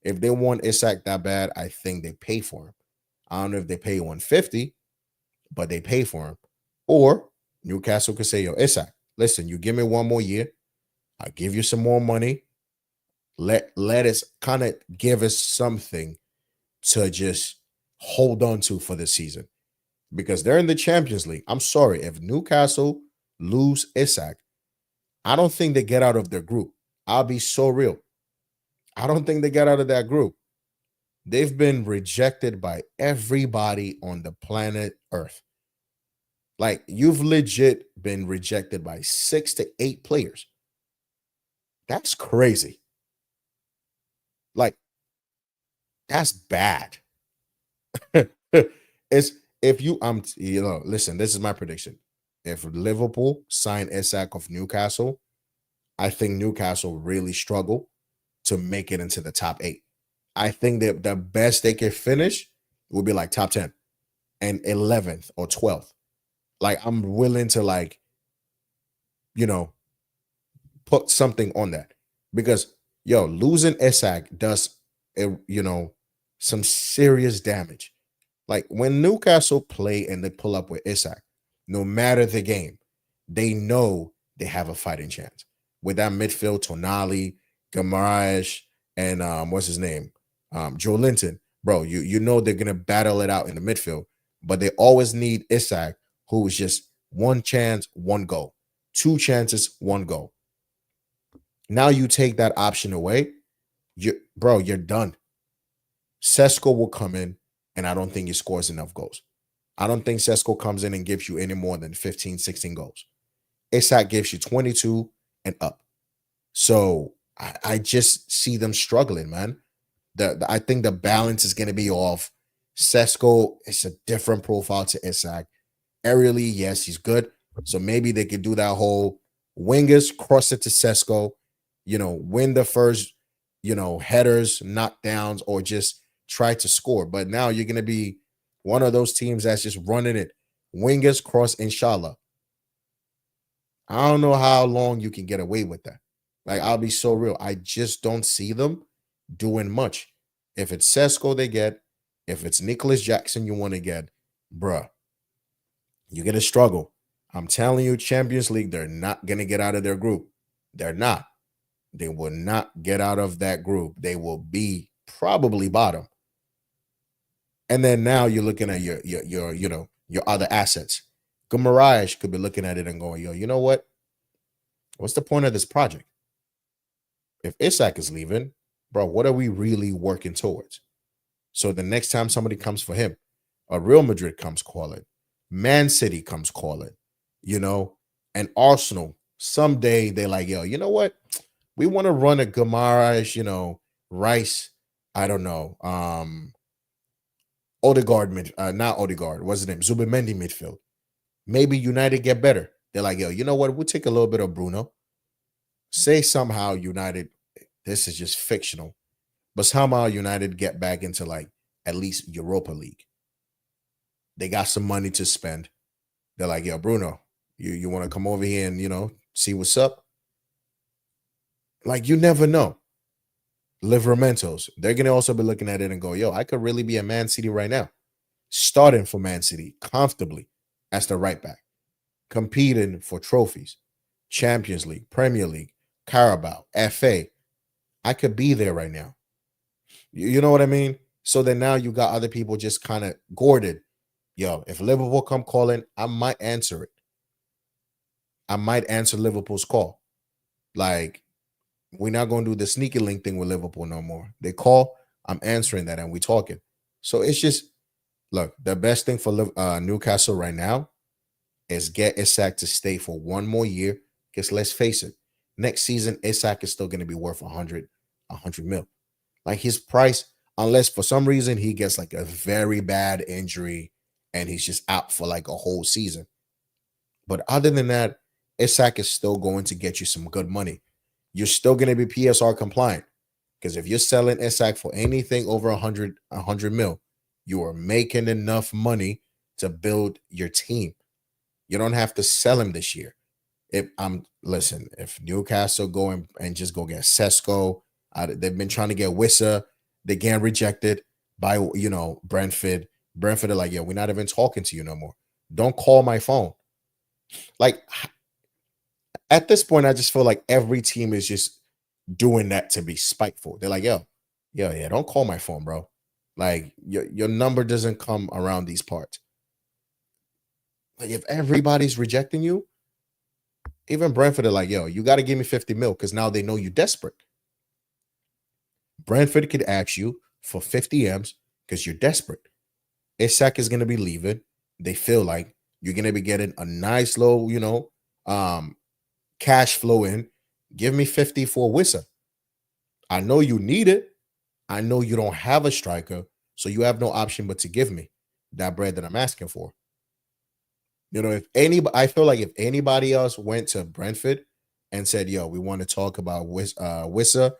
If they want Isak that bad, I think they pay for him. I don't know if they pay 150, but they pay for him. Or Newcastle could say, yo, Isak, listen, you give me one more year. I'll give you some more money. Let us kind of give us something to just hold on to for the season. Because they're in the Champions League. I'm sorry, if Newcastle lose Isak, I don't think they get out of their group. I'll be so real. I don't think they get out of that group. They've been rejected by everybody on the planet Earth. Like, you've legit been rejected by 6 to 8 players. That's crazy. Like, that's bad. It's if you listen, this is my prediction. If Liverpool sign Isak of Newcastle, I think Newcastle really struggle to make it into the top 8. I think that the best they can finish will be like top 10 and 11th or 12th. Like, I'm willing to put something on that because losing Isak does some serious damage. Like, when Newcastle play and they pull up with Isak, no matter the game, they know they have a fighting chance. With that midfield, Tonali, Gyokeres, and what's his name? Joe Linton. Bro, you know they're gonna battle it out in the midfield, but they always need Isak, who is just one chance, one goal. 2 chances, 1 goal. Now you take that option away, you're done. Sesko will come in, and I don't think he scores enough goals. I don't think Sesko comes in and gives you any more than 15, 16 goals. Isak gives you 22 and up. So I just see them struggling, man. I think the balance is going to be off. Sesko is a different profile to Isak. Aerially, yes, he's good. So maybe they could do that whole wingers, cross it to Sesko, win the first, headers, knockdowns, or just try to score. But now you're going to be one of those teams that's just running it. Wingers, cross, inshallah. I don't know how long you can get away with that. Like, I'll be so real. I just don't see them doing much. If it's Sesko they get, if it's Nicholas Jackson you want to get, bruh, you're gonna struggle. I'm telling you, Champions League, they're not gonna get out of their group. They're not. They will not get out of that group. They will be probably bottom. And then now you're looking at your other assets. Gumaraj could be looking at it and going, yo, you know what? What's the point of this project? If Isak is leaving, bro, what are we really working towards? So the next time somebody comes for him, a Real Madrid comes calling, Man City comes calling, and Arsenal, someday they're like, yo, you know what? We want to run a Gumaraj, Rice, I don't know, Odegaard not Odegaard, what's his name? Zubimendi midfield. Maybe United get better. They're like, yo, you know what? We'll take a little bit of Bruno. Say somehow United, this is just fictional, but somehow United get back into like at least Europa League. They got some money to spend. They're like, yo, Bruno, you want to come over here and see what's up? Like, you never know. Livramentos, they're gonna also be looking at it and go, yo, I could really be a Man City right now, starting for Man City comfortably as the right back, competing for trophies, Champions League, Premier League, Carabao, FA. I could be there right now. You know what I mean? So then now you got other people just kind of Gordon. Yo, if Liverpool come calling, I might answer it. I might answer Liverpool's call. Like, we're not going to do the sneaky link thing with Liverpool no more. They call, I'm answering that, and we talking. So it's just, look, the best thing for Newcastle right now is get Isak to stay for one more year. Because let's face it, next season, Isak is still going to be worth 100 mil. Like, his price, unless for some reason he gets like a very bad injury and he's just out for like a whole season. But other than that, Isak is still going to get you some good money. You're still going to be PSR compliant. Because if you're selling Isak for anything over 100 mil, you are making enough money to build your team. You don't have to sell him this year. If Newcastle go and just go get Sesko, they've been trying to get Wissa, they get rejected by Brentford. Brentford are like, yeah, we're not even talking to you no more. Don't call my phone. Like, at this point, I just feel like every team is just doing that to be spiteful. They're like, yo, yeah, don't call my phone, bro. Like, your number doesn't come around these parts. Like, if everybody's rejecting you, even Brentford are like, yo, you got to give me 50 mil because now they know you're desperate. Brentford could ask you for 50 M's because you're desperate. Isak is going to be leaving. They feel like you're going to be getting a nice low, cash flow in. Give me 50 for Wissa. I know you need it. I know you don't have a striker, so you have no option but to give me that bread that I'm asking for. I feel like if anybody else went to Brentford and said, yo, we want to talk about Wissa,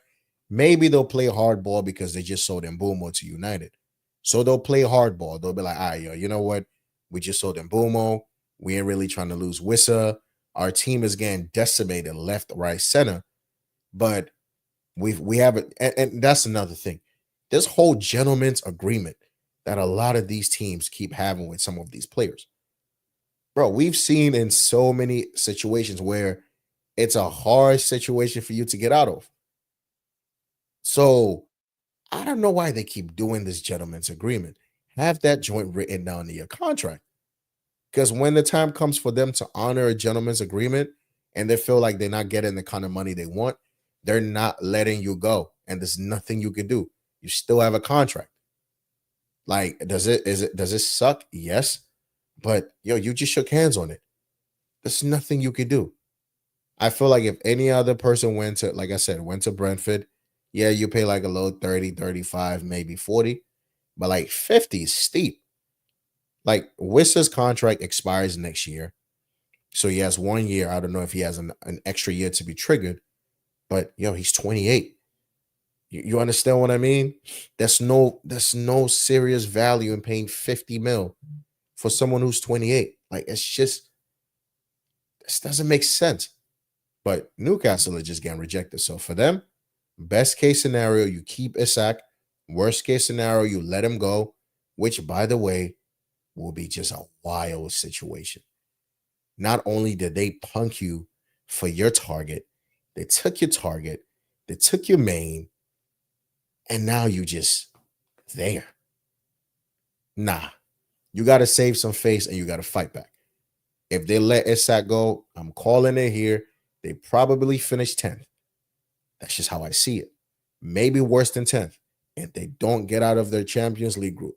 maybe they'll play hardball because they just sold Mbumo to United. So they'll play hardball. They'll be like, all right, yo, you know what? We just sold Mbumo. We ain't really trying to lose Wissa. Our team is getting decimated left, right, center. But we have it. And that's another thing. This whole gentleman's agreement that a lot of these teams keep having with some of these players. Bro, we've seen in so many situations where it's a hard situation for you to get out of. So I don't know why they keep doing this gentleman's agreement. Have that joint written down in your contract. Because when the time comes for them to honor a gentleman's agreement and they feel like they're not getting the kind of money they want, they're not letting you go. And there's nothing you can do. You still have a contract. Like, does it suck? Yes. But you just shook hands on it. There's nothing you can do. I feel like if any other person went to Brentford, yeah, you pay like a low 30, 35, maybe 40, but like 50 is steep. Like, Wissa's contract expires next year. So he has 1 year. I don't know if he has an extra year to be triggered, but he's 28. You understand what I mean? There's no serious value in paying 50 mil for someone who's 28. Like, this doesn't make sense. But Newcastle are just getting rejected. So for them, best case scenario, you keep Isak. Worst case scenario, you let him go, which, by the way, will be just a wild situation. Not only did they punk you for your target, they took your target, they took your main, and now you just there. Nah, you got to save some face and you got to fight back. If they let Isak go, I'm calling it here. They probably finish 10th. That's just how I see it. Maybe worse than 10th if they don't get out of their Champions League group.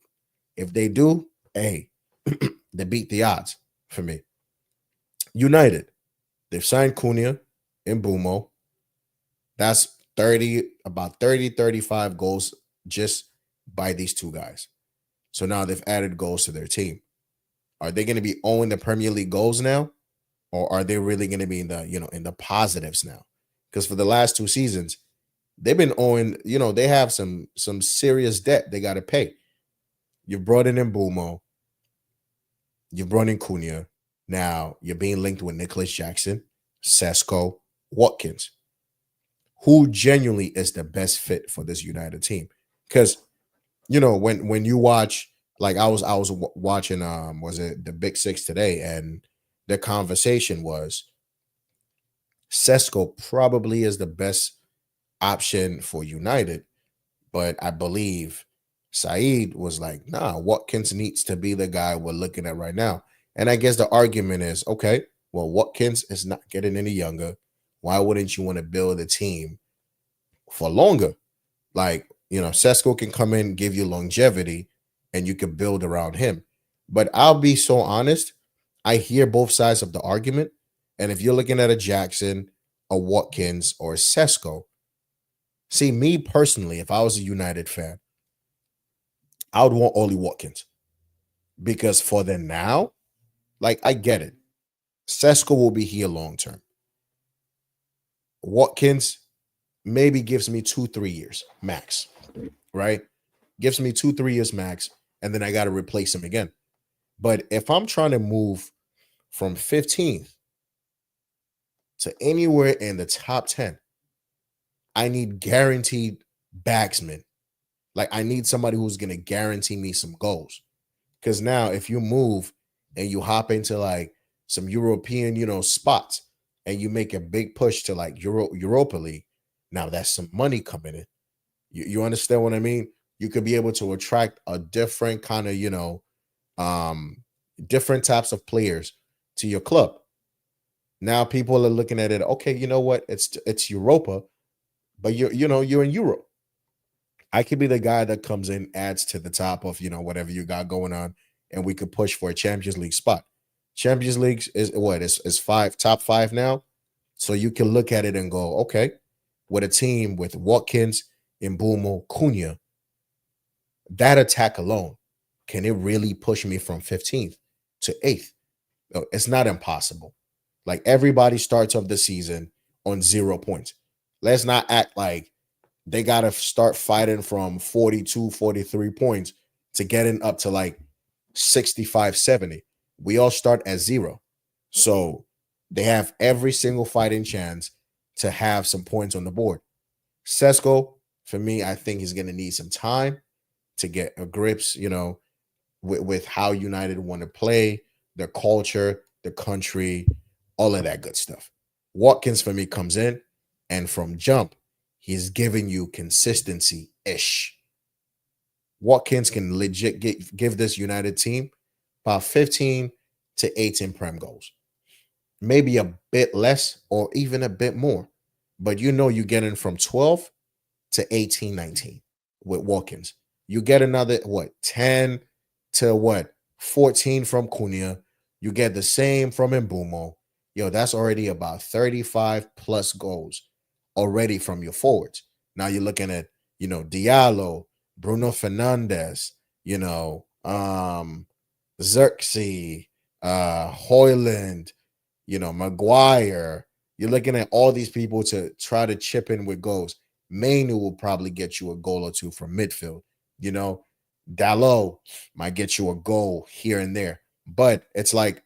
If they do, hey, they beat the odds for me. United, they've signed Cunha and Bumo. That's 30, about 30, 35 goals just by these two guys. So now they've added goals to their team. Are they going to be owing the Premier League goals now? Or are they really going to be in the, in the positives now? Because for the last 2 seasons, they've been owing, they have some serious debt they got to pay. You brought in Mbumo. You brought in Cunha. Now you're being linked with Nicholas Jackson, Sesko, Watkins. Who genuinely is the best fit for this United team? Because when you watch, like I was watching was it the Big Six today, and the conversation was Sesko probably is the best option for United, but I believe Saeed was like, nah, Watkins needs to be the guy we're looking at right now. And I guess the argument is, okay, well, Watkins is not getting any younger. Why wouldn't you want to build a team for longer? Like, Sesko can come in, give you longevity, and you can build around him. But I'll be so honest, I hear both sides of the argument. And if you're looking at a Jackson, a Watkins, or a Sesko, see, me personally, if I was a United fan, I would want Oli Watkins. Because for the now, like, I get it. Sesko will be here long term. Watkins maybe gives me 2-3 years max, right? Gives me 2-3 years max, and then I got to replace him again. But if I'm trying to move from 15th to anywhere in the top 10, I need guaranteed backsmen. Like, I need somebody who's going to guarantee me some goals. Because now, if you move and you hop into like some European, spots, and you make a big push to like Europa League, now that's some money coming in. You understand what I mean? You could be able to attract a different kind of, um, different types of players to your club. Now people are looking at it. Okay, you know what? It's Europa, but you're in Europe. I could be the guy that comes in, adds to the top of whatever you got going on, and we could push for a Champions League spot. Champions League is what is five top five now, so you can look at it and go, okay, with a team with Watkins, Mbumo, Cunha, that attack alone, can it really push me from 15th to 8th? No, it's not impossible. Like, everybody starts off the season on 0 points. Let's not act like they got to start fighting from 42, 43 points to getting up to like 65, 70. We all start at 0. So they have every single fighting chance to have some points on the board. Sesko, for me, I think he's going to need some time to get a grips, with how United want to play, their culture, the country, all of that good stuff. Watkins, for me, comes in, and from jump, he's giving you consistency ish. Watkins can legit give this United team about 15 to 18 Prem goals, maybe a bit less or even a bit more. But you're getting from 12 to 18, 19 with Watkins. You get another, what, 10 to what, 14 from Cunha. You get the same from Mbumo. That's already about 35 plus goals already from your forwards. Now you're looking at, Diallo, Bruno Fernandes, Xerxes, Hoyland, Maguire. You're looking at all these people to try to chip in with goals. Mainu will probably get you a goal or two from midfield. Dalot might get you a goal here and there. But it's like,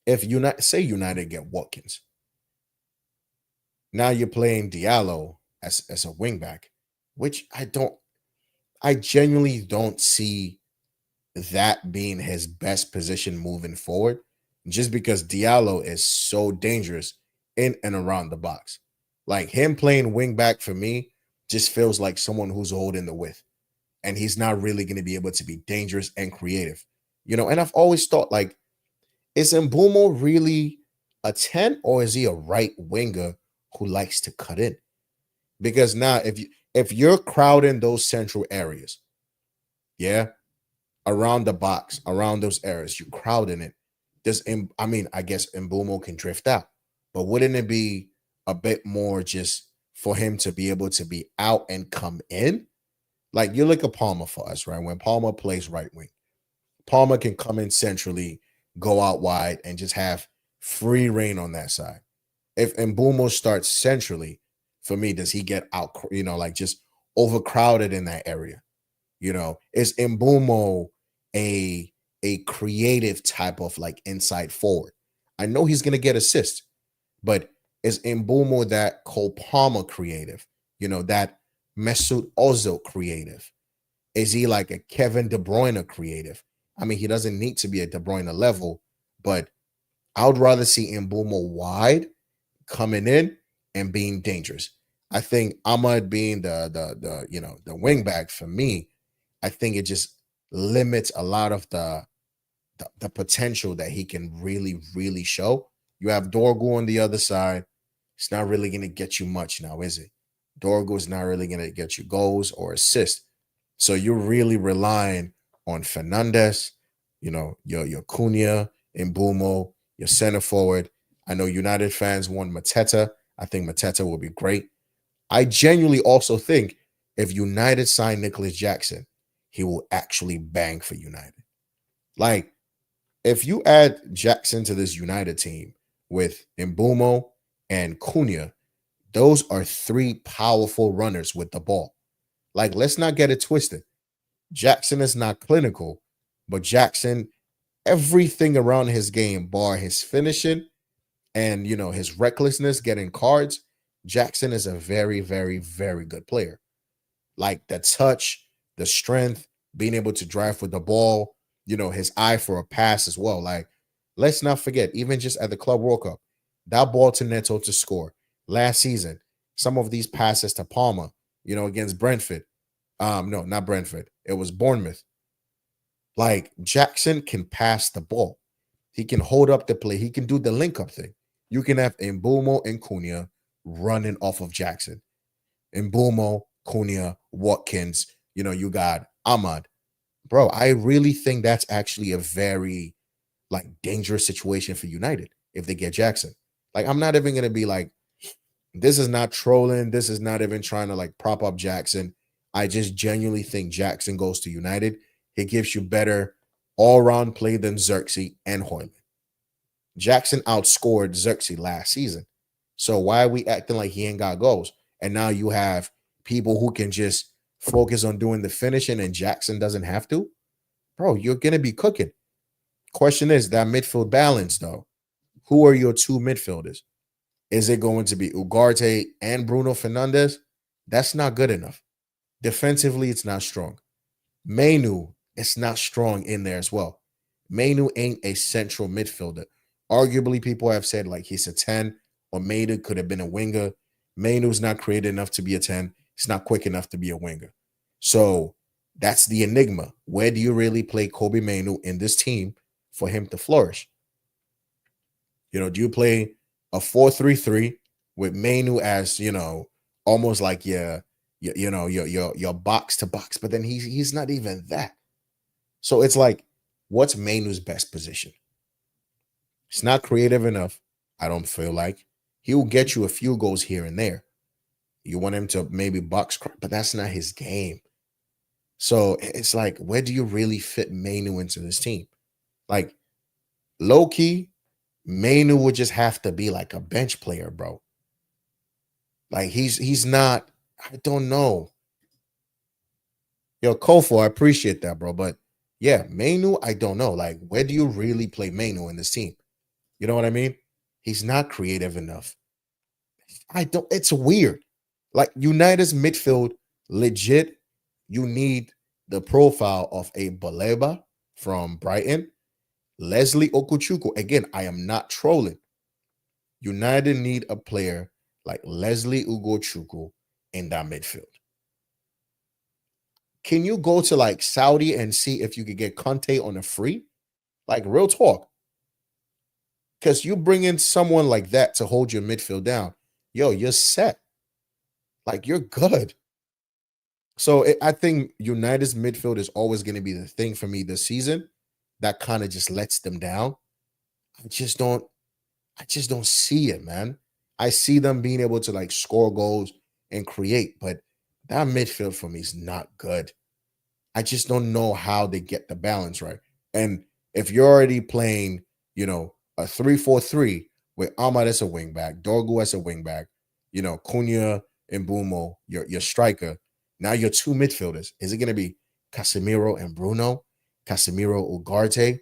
if United get Watkins, Now you're playing Diallo as a wingback, which I genuinely don't see that being his best position moving forward, just because Diallo is so dangerous in and around the box. Like him playing wingback for me just feels like someone who's holding the width, and he's not really going to be able to be dangerous and creative. And I've always thought like, is Mbumo really a 10 or is he a right winger who likes to cut in? Because now if you're crowding those central areas, yeah, around the box, around those areas, you crowding it. I mean, I guess Mbumo can drift out, but wouldn't it be a bit more just for him to be able to be out and come in? Like you look at Palmer for us, right? When Palmer plays right wing, Palmer can come in centrally, go out wide, and just have free reign on that side. If Mbumo starts centrally, for me, does he get out, like just overcrowded in that area? Is Mbumo a a creative type of like inside forward? I know he's gonna get assists, but is Mbumo that Cole Palmer creative? That Mesut Ozil creative? Is he like a Kevin De Bruyne creative? I mean, he doesn't need to be at De Bruyne level, but I would rather see Mbumo wide coming in and being dangerous. I think Ahmad being the wing back for me, I think it just limits a lot of the potential that he can really, really show. You have Dorgu on the other side. It's not really going to get you much now, is it? Dorgu is not really going to get you goals or assists. So you're really relying on Fernandez, your Cunha, Mbumo, your center forward. I know United fans want Mateta. I think Mateta will be great. I genuinely also think if United sign Nicholas Jackson, he will actually bang for United. Like, if you add Jackson to this United team with Mbumo and Cunha, those are three powerful runners with the ball. Like, let's not get it twisted. Jackson is not clinical, but Jackson, everything around his game, bar his finishing and his recklessness getting cards, Jackson is a very, very, very good player. Like the touch, the strength, being able to drive with the ball, his eye for a pass as well. Like, let's not forget, even just at the Club World Cup, that ball to Neto to score last season, some of these passes to Palmer, against Brentford. No, not Brentford. It was Bournemouth. Like Jackson can pass the ball. He can hold up the play. He can do the link up thing. You can have Mbumo and Cunha running off of Jackson. Mbumo, Cunha, Watkins. You got Ahmad. Bro, I really think that's actually a very like dangerous situation for United if they get Jackson. Like, I'm not even gonna be like, this is not trolling. This is not even trying to like prop up Jackson. I just genuinely think Jackson goes to United. He gives you better all-round play than Xerxes and Hoyland. Jackson outscored Xerxes last season. So why are we acting like he ain't got goals? And now you have people who can just focus on doing the finishing and Jackson doesn't have to? Bro, you're going to be cooking. Question is that midfield balance, though. Who are your two midfielders? Is it going to be Ugarte and Bruno Fernandes? That's not good enough. Defensively, it's not strong. Mainu is not strong in there as well. Mainu ain't a central midfielder. Arguably, people have said like he's a 10 or Mainu could have been a winger. Mainu's not creative enough to be a 10. He's not quick enough to be a winger. So that's the enigma. Where do you really play Kobe Mainu in this team for him to flourish? Do you play a 4-3-3 with Mainu as, almost like your box to box, but then he's not even that. So it's like, what's Mainu's best position? It's not creative enough. I don't feel like he will get you a few goals here and there. You want him to maybe box, but that's not his game. So it's like, where do you really fit Mainu into this team? Like, low key, Mainu would just have to be like a bench player, bro. Like he's not. I don't know. Yo, Kofo, I appreciate that, bro. But yeah, Mainu, I don't know. Like, where do you really play Mainu in this team? You know what I mean? He's not creative enough. I don't. It's weird. Like United's midfield, legit. You need the profile of a Baleba from Brighton, Leslie Okuchukwu. Again, I am not trolling. United need a player like Leslie Ugochukwu in that midfield. Can you go to like Saudi and see if you could get Conte on a free? Like real talk. Because you bring in someone like that to hold your midfield down, yo, you're set. Like you're good. So I think United's midfield is always going to be the thing for me this season. That kind of just lets them down. I just don't. I just don't see it, man. I see them being able to like score goals and create, but that midfield for me is not good. I just don't know how they get the balance right. And if you're already playing, a 3-4-3 with Ahmad as a wing back, Dorgu as a wing back, Cunha and Bumo, your striker. Now you're two midfielders. Is it going to be Casemiro and Bruno? Casemiro Ugarte?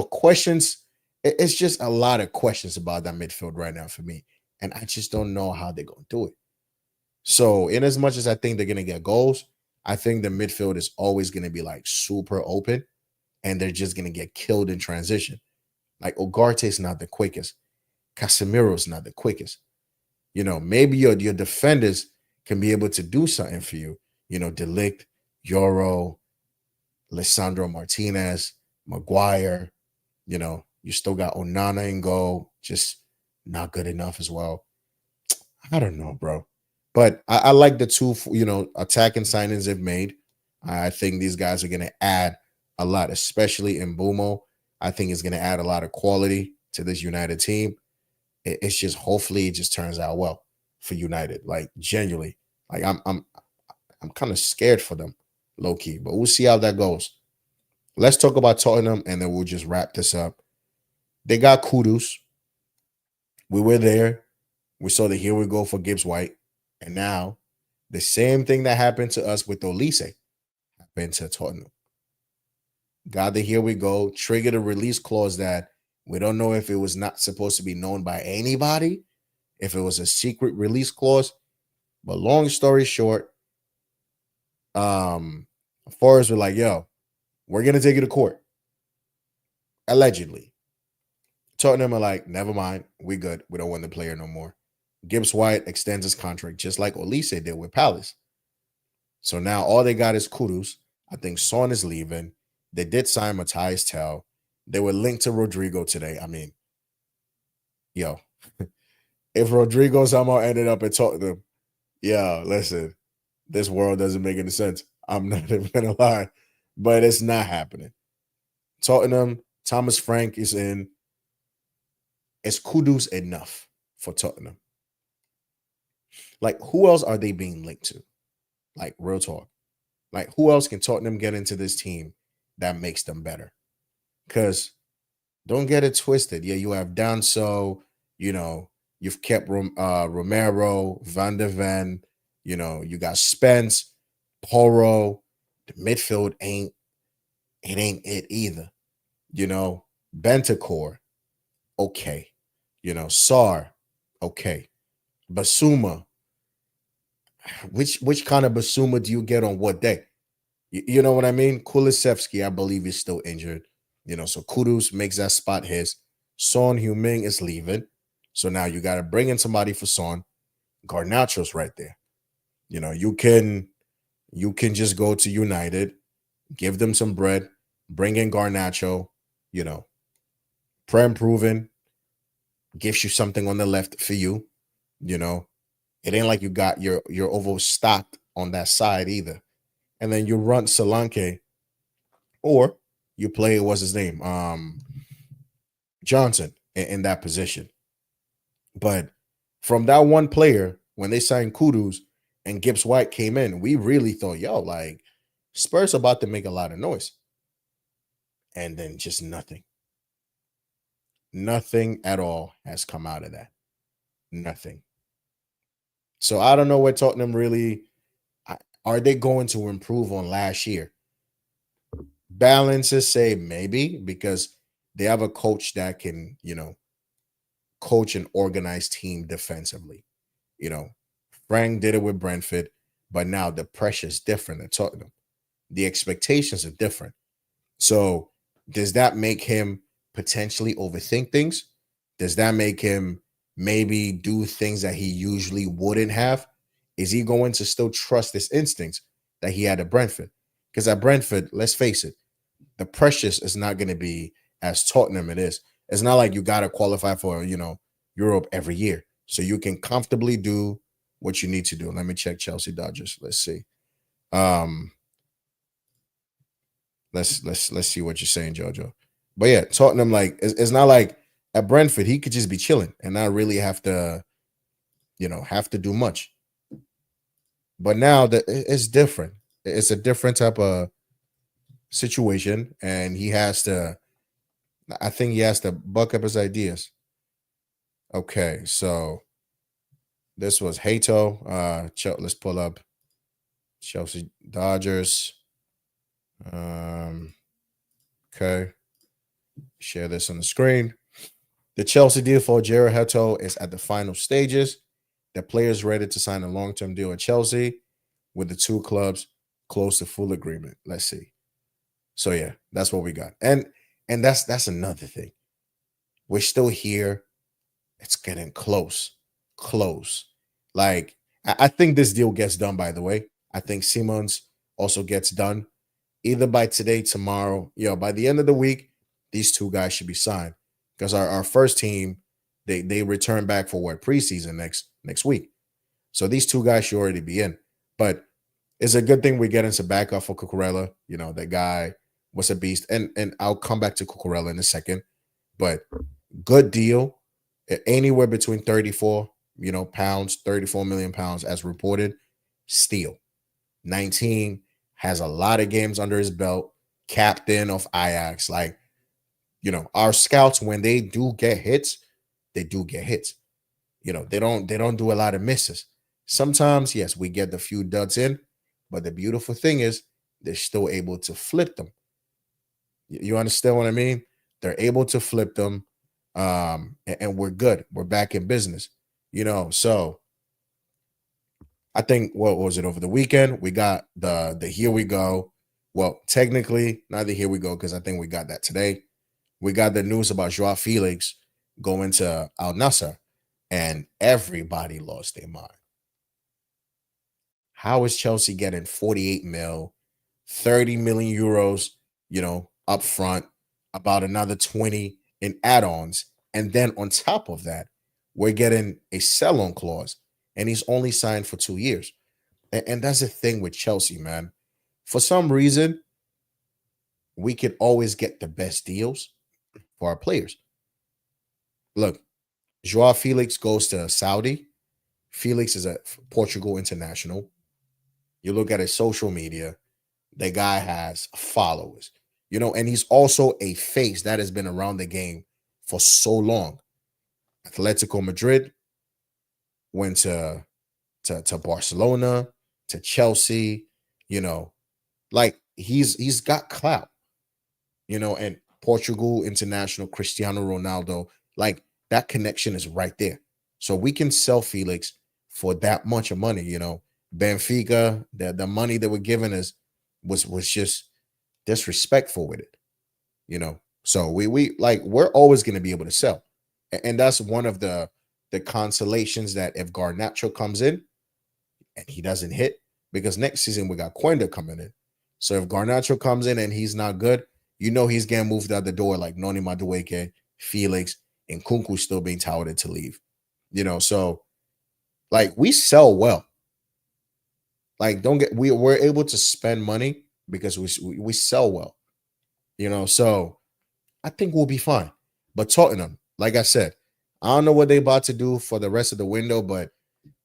Questions. It's just a lot of questions about that midfield right now for me. And I just don't know how they're going to do it. So, in as much as I think they're going to get goals, I think the midfield is always going to be like super open and they're just going to get killed in transition. Like Ugarte is not the quickest. Casemiro is not the quickest. Maybe your defenders can be able to do something for you. Delict, Yoro, Lissandro Martinez, Maguire. You still got Onana in goal, just not good enough as well. I don't know, bro. But I like the two, attacking signings they've made. I think these guys are going to add a lot, especially in Bumo. I think it's going to add a lot of quality to this United team. It's just hopefully it just turns out well for United. Like genuinely, like I'm kind of scared for them, low key. But we'll see how that goes. Let's talk about Tottenham, and then we'll just wrap this up. They got Kudus. We were there. We saw the here we go for Gibbs White. And now the same thing that happened to us with Olise happened to Tottenham. Got the here we go, triggered a release clause that we don't know if it was not supposed to be known by anybody, if it was a secret release clause. But long story short, Forrest were like, yo, we're going to take you to court. Allegedly. Tottenham are like, never mind. We good. We don't want the player no more. Gibbs White extends his contract just like Olise did with Palace. So now all they got is Kudus. I think Son is leaving. They did sign Matthias Tell. They were linked to Rodrigo today. I mean, yo, if Rodrigo somehow ended up at Tottenham, yeah, listen, this world doesn't make any sense. I'm not even going to lie, but it's not happening. Tottenham, Thomas Frank is in. Is Kudus enough for Tottenham? Like, who else are they being linked to? Like, real talk. Like, who else can Tottenham get into this team that makes them better? Because don't get it twisted. Yeah, you have Danso, you've kept Romero, Van de Ven, you got Spence, Porro. The midfield ain't it either. Bentacore, okay. Sar, okay. Basuma, which kind of Basuma do you get on what day? You know what I mean? Kulisevsky, I believe, is still injured. So Kudus makes that spot his. Son Heung-min is leaving. So now you got to bring in somebody for Son. Garnacho's right there. You can just go to United, give them some bread, bring in Garnacho, Prem proven, gives you something on the left for you. It ain't like you got you're overstocked on that side either. And then you run Solanke, or you play what's his name, Johnson in that position. But from that one player, when they signed Kudus and Gibbs White came in, we really thought, yo, like Spurs about to make a lot of noise. And then just nothing. Nothing at all has come out of that. Nothing. So I don't know what Tottenham really are they going to improve on last year. Balances say maybe because they have a coach that can, coach an organized team defensively. You know, Frank did it with Brentford, but now the pressure is different at Tottenham. The expectations are different. So does that make him potentially overthink things? Does that make him maybe do things that he usually wouldn't have? Is he going to still trust his instincts that he had at Brentford? Because at Brentford, let's face it, the pressure is not going to be as Tottenham it is. It's not like you got to qualify for, Europe every year. So you can comfortably do what you need to do. Let me check Chelsea Dodgers. Let's see. Um, let's see what you're saying, Jojo. But yeah, Tottenham, like it's not like at Brentford, he could just be chilling and not really have to, have to do much. But now that it's different. It's a different type of situation, and he has to. I think he has to buck up his ideas. Okay, so this was Hato. Let's pull up Chelsea Dodgers. Okay, share this on the screen. The Chelsea deal for Jared Hato is at the final stages. The player is ready to sign a long-term deal at Chelsea, with the two clubs close to full agreement. Let's see. So yeah, that's what we got. And that's another thing. We're still here. It's getting close. Close. Like, I think this deal gets done, by the way. I think Simmons also gets done either by today, tomorrow, by the end of the week. These two guys should be signed because our first team, they return back for what, preseason next week. So these two guys should already be in. But it's a good thing we get into backup for Cucurella. That guy was a beast. And I'll come back to Cucurella in a second. But good deal. Anywhere between 34, pounds, 34 million pounds as reported. Steal. 19, has a lot of games under his belt. Captain of Ajax. Like, our scouts, when they do get hits, they do get hits. They don't do a lot of misses. Sometimes, yes, we get the few duds in, but the beautiful thing is they're still able to flip them. You understand what I mean? They're able to flip them, and we're good. We're back in business. So I think, what was it, over the weekend? We got the here we go. Well, technically, not the here we go, because I think we got that today. We got the news about Joao Felix going to Al Nassr, and everybody lost their mind. How is Chelsea getting 48 mil, 30 million euros, up front, about another 20 in add-ons, and then on top of that, we're getting a sell-on clause, and he's only signed for 2 years. And that's the thing with Chelsea, man. For some reason, we can always get the best deals for our players. Look, Joao Felix goes to Saudi. Felix is a Portugal international. You look at his social media, the guy has followers, and he's also a face that has been around the game for so long. Atletico Madrid, went to Barcelona, to Chelsea, like he's got clout, and Portugal international Cristiano Ronaldo, like that connection is right there. So we can sell Felix for that much of money, Benfica, the money that we're giving is was just disrespectful with it, So we're always going to be able to sell. And that's one of the consolations, that if Garnacho comes in and he doesn't hit, because next season we got Quenda coming in. So if Garnacho comes in and he's not good, he's getting moved out the door, like Noni Madueke, Felix, and Kunku still being touted to leave. So like we sell well. Like we're able to spend money because we sell well. So I think we'll be fine. But Tottenham, like I said, I don't know what they're about to do for the rest of the window, but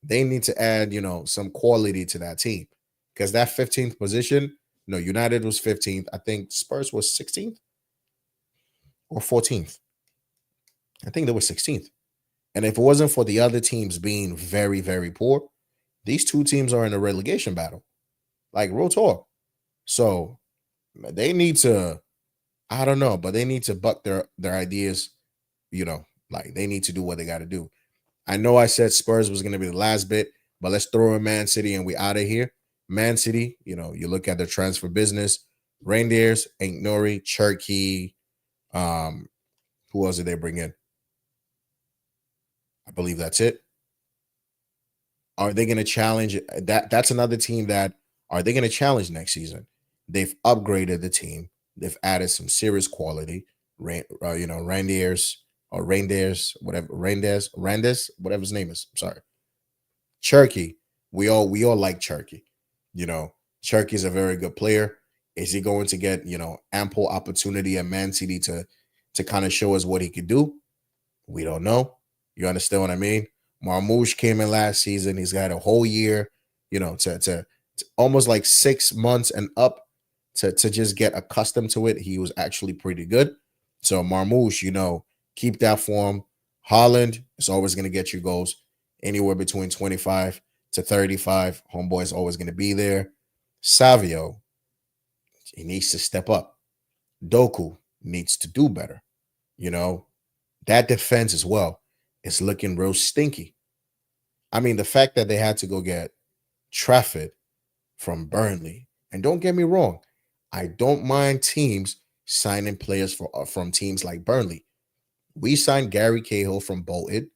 they need to add, some quality to that team. Because that 15th position, no, United was 15th. I think Spurs was 16th or 14th. I think they were 16th. And if it wasn't for the other teams being very, very poor, these two teams are in a relegation battle. Like, real talk. So they need to, I don't know, but they need to buck their ideas, Like they need to do what they got to do. I know I said Spurs was going to be the last bit, but let's throw in Man City and we out of here. Man City, you look at their transfer business. Reindeers, Ain't Nori, Cherky. Who else did they bring in? I believe that's it. Are they going to challenge That's another team that are they going to challenge next season? They've upgraded the team. They've added some serious quality. Reindeers or Reindeers, whatever Randers, whatever his name is. I'm sorry. Cherky. We all like Cherky. You know, Cherky is a very good player. Is he going to get ample opportunity at Man City to kind of show us what he could do? We don't know. You understand what I mean? Marmouche came in last season. He's got a whole year, to almost like 6 months and up to just get accustomed to it. He was actually pretty good. So Marmouche, keep that form. Holland is always going to get you goals anywhere between 25 to 35. Homeboy is always going to be there. Savio, he needs to step up. Doku needs to do better. You know, that defense as well is looking real stinky. I mean, the fact that they had to go get Trafford from Burnley, and don't get me wrong, I don't mind teams signing players from teams like Burnley. We signed Gary Cahill from Bolton,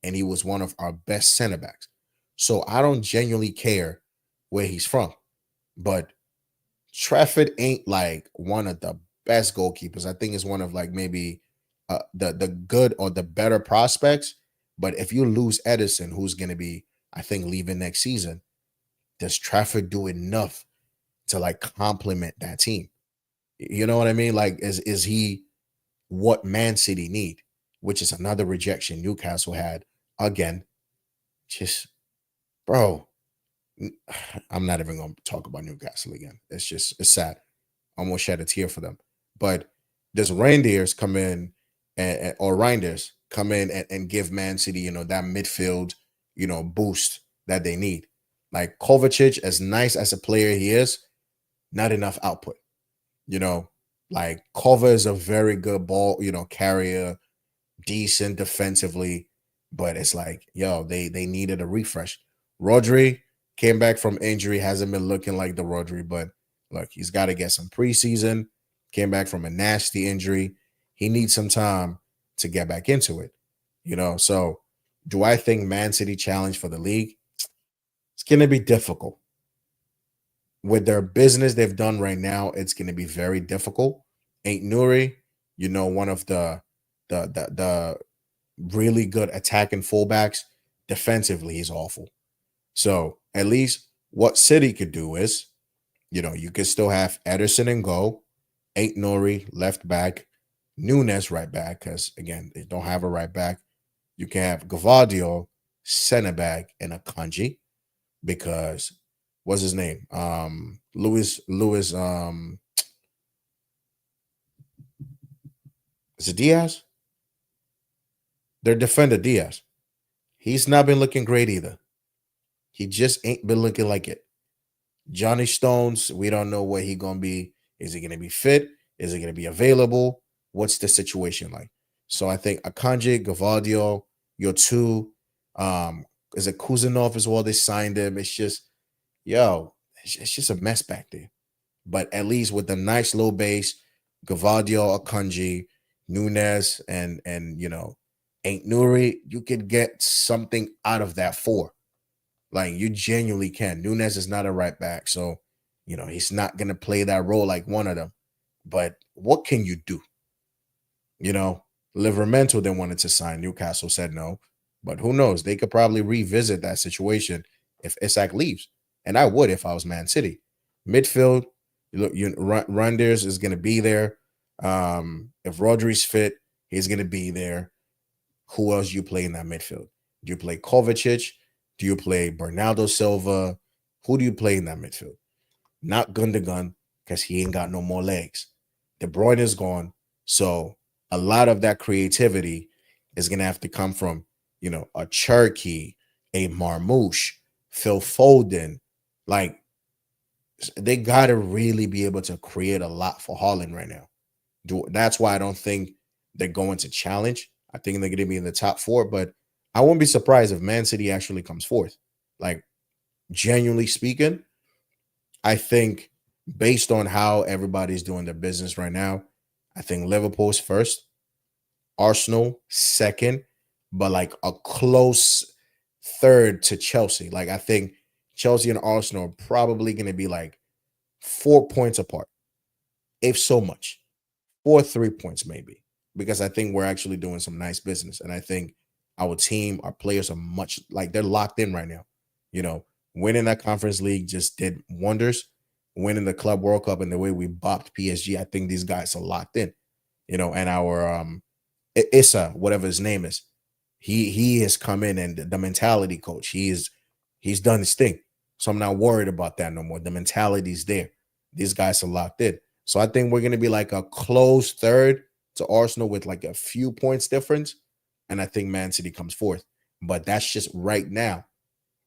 and he was one of our best center backs. So I don't genuinely care where he's from, but Trafford ain't like one of the best goalkeepers. I think it's one of like maybe the good or the better prospects. But if you lose Edison, who's going to be, I think, leaving next season, does Trafford do enough to like complement that team? You know what I mean? Like, is he what Man City need? Which is another rejection Newcastle had again. Just, bro, I'm not even going to talk about Newcastle again. It's sad. I'm gonna shed a tear for them. But does Reindeers come in or Reinders come in and give Man City, that midfield, boost that they need? Like Kovacic, as nice as a player he is, not enough output. You know, like Kova is a very good ball, carrier, decent defensively, but it's like, yo, they needed a refresh. Rodri came back from injury, hasn't been looking like the Rodri, but look, he's got to get some preseason. Came back from a nasty injury. He needs some time to get back into it. So do I think Man City challenge for the league? It's going to be difficult. With their business they've done right now, it's going to be very difficult. Ain't Nuri, one of the really good attacking fullbacks. Defensively, he's awful. So at least what City could do is, you could still have Ederson and go, Ain't Nori left back, Nunes right back, because again, they don't have a right back. You can have Gavadio center back and a Kanji because what's his name? Louis is it Diaz? Their defender Diaz. He's not been looking great either. He just ain't been looking like it. Johnny Stones, we don't know where he gonna be. Is he gonna be fit? Is he gonna be available? What's the situation like? So I think Akanji, Gavadio, your two, is it Kuzanov as well? They signed him. It's just, yo, it's just a mess back there. But at least with the nice low base, Gavadio, Akanji, Nunez, and Ain't Nuri, you could get something out of that four. Like you genuinely can. Nunez is not a right back, so he's not gonna play that role like one of them. But what can you do? Livermento then wanted to sign. Newcastle said no, but who knows? They could probably revisit that situation if Isak leaves, and I would if I was Man City. Midfield, Randers is gonna be there. If Rodri's fit, he's gonna be there. Who else you play in that midfield? Do you play Kovacic? Do you play Bernardo Silva? Who do you play in that midfield? Not Gundogan, because he ain't got no more legs. De Bruyne is gone. So a lot of that creativity is going to have to come from, a Cherky, a Marmouche, Phil Foden. Like, they got to really be able to create a lot for Holland right now. That's why I don't think they're going to challenge. I think they're going to be in the top 4, but I won't be surprised if Man City actually comes fourth. Like, genuinely speaking, I think based on how everybody's doing their business right now, I think Liverpool's first, Arsenal second, but like a close third to Chelsea. Like, I think Chelsea and Arsenal are probably going to be like 4 points apart, if so much, or 3 points maybe, because I think we're actually doing some nice business. And I think our team, our players are much like they're locked in right now. You know, winning that conference league just did wonders. Winning the Club World Cup and the way we bopped PSG, I think these guys are locked in. You know, and our Issa, whatever his name is, he has come in, and the mentality coach, he's done his thing. So I'm not worried about that no more. The mentality's there. These guys are locked in. So I think we're gonna be like a close third to Arsenal with like a few points difference. And I think Man City comes fourth. But that's just right now.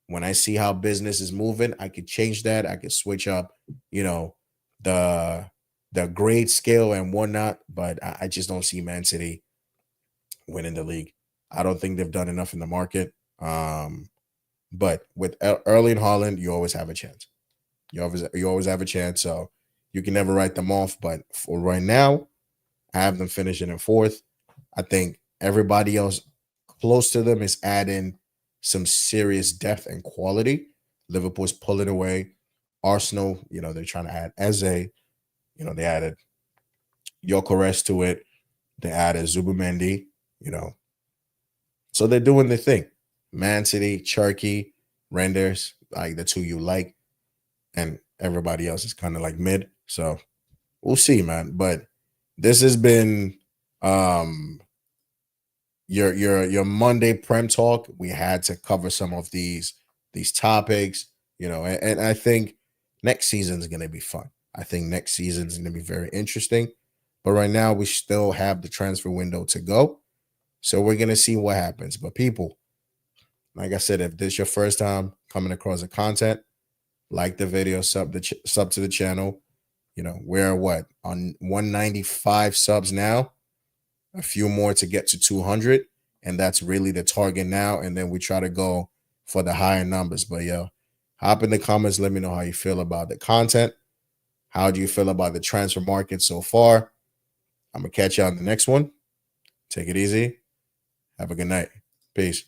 When I see how business is moving, I could change that. I could switch up, you know, the grade scale and whatnot. But I just don't see Man City winning the league. I don't think they've done enough in the market. But with Erling Haaland, you always have a chance. You always have a chance. So you can never write them off. But for right now, I have them finishing in fourth. I think everybody else close to them is adding some serious depth and quality. Liverpool's pulling away. Arsenal, they're trying to add Eze. They added Gyokeres to it. They added Zubimendi, you know. So they're doing the thing. Man City, Cherky, Renders, like the two you like, and everybody else is kind of like mid. So we'll see, man. But this has been your Monday Prem talk. We had to cover some of these topics, and I think next season is gonna be fun. I think next season is gonna be very interesting. But right now we still have the transfer window to go. So we're gonna see what happens. But people, like I said, if this is your first time coming across the content, like the video, sub to the channel. We're what on 195 subs now, a few more to get to 200, and that's really the target now. And then we try to go for the higher numbers. But hop in the comments, let me know how you feel about the content. How do you feel about the transfer market so far? I'm gonna catch you on the next one. Take it easy. Have a good night. Peace.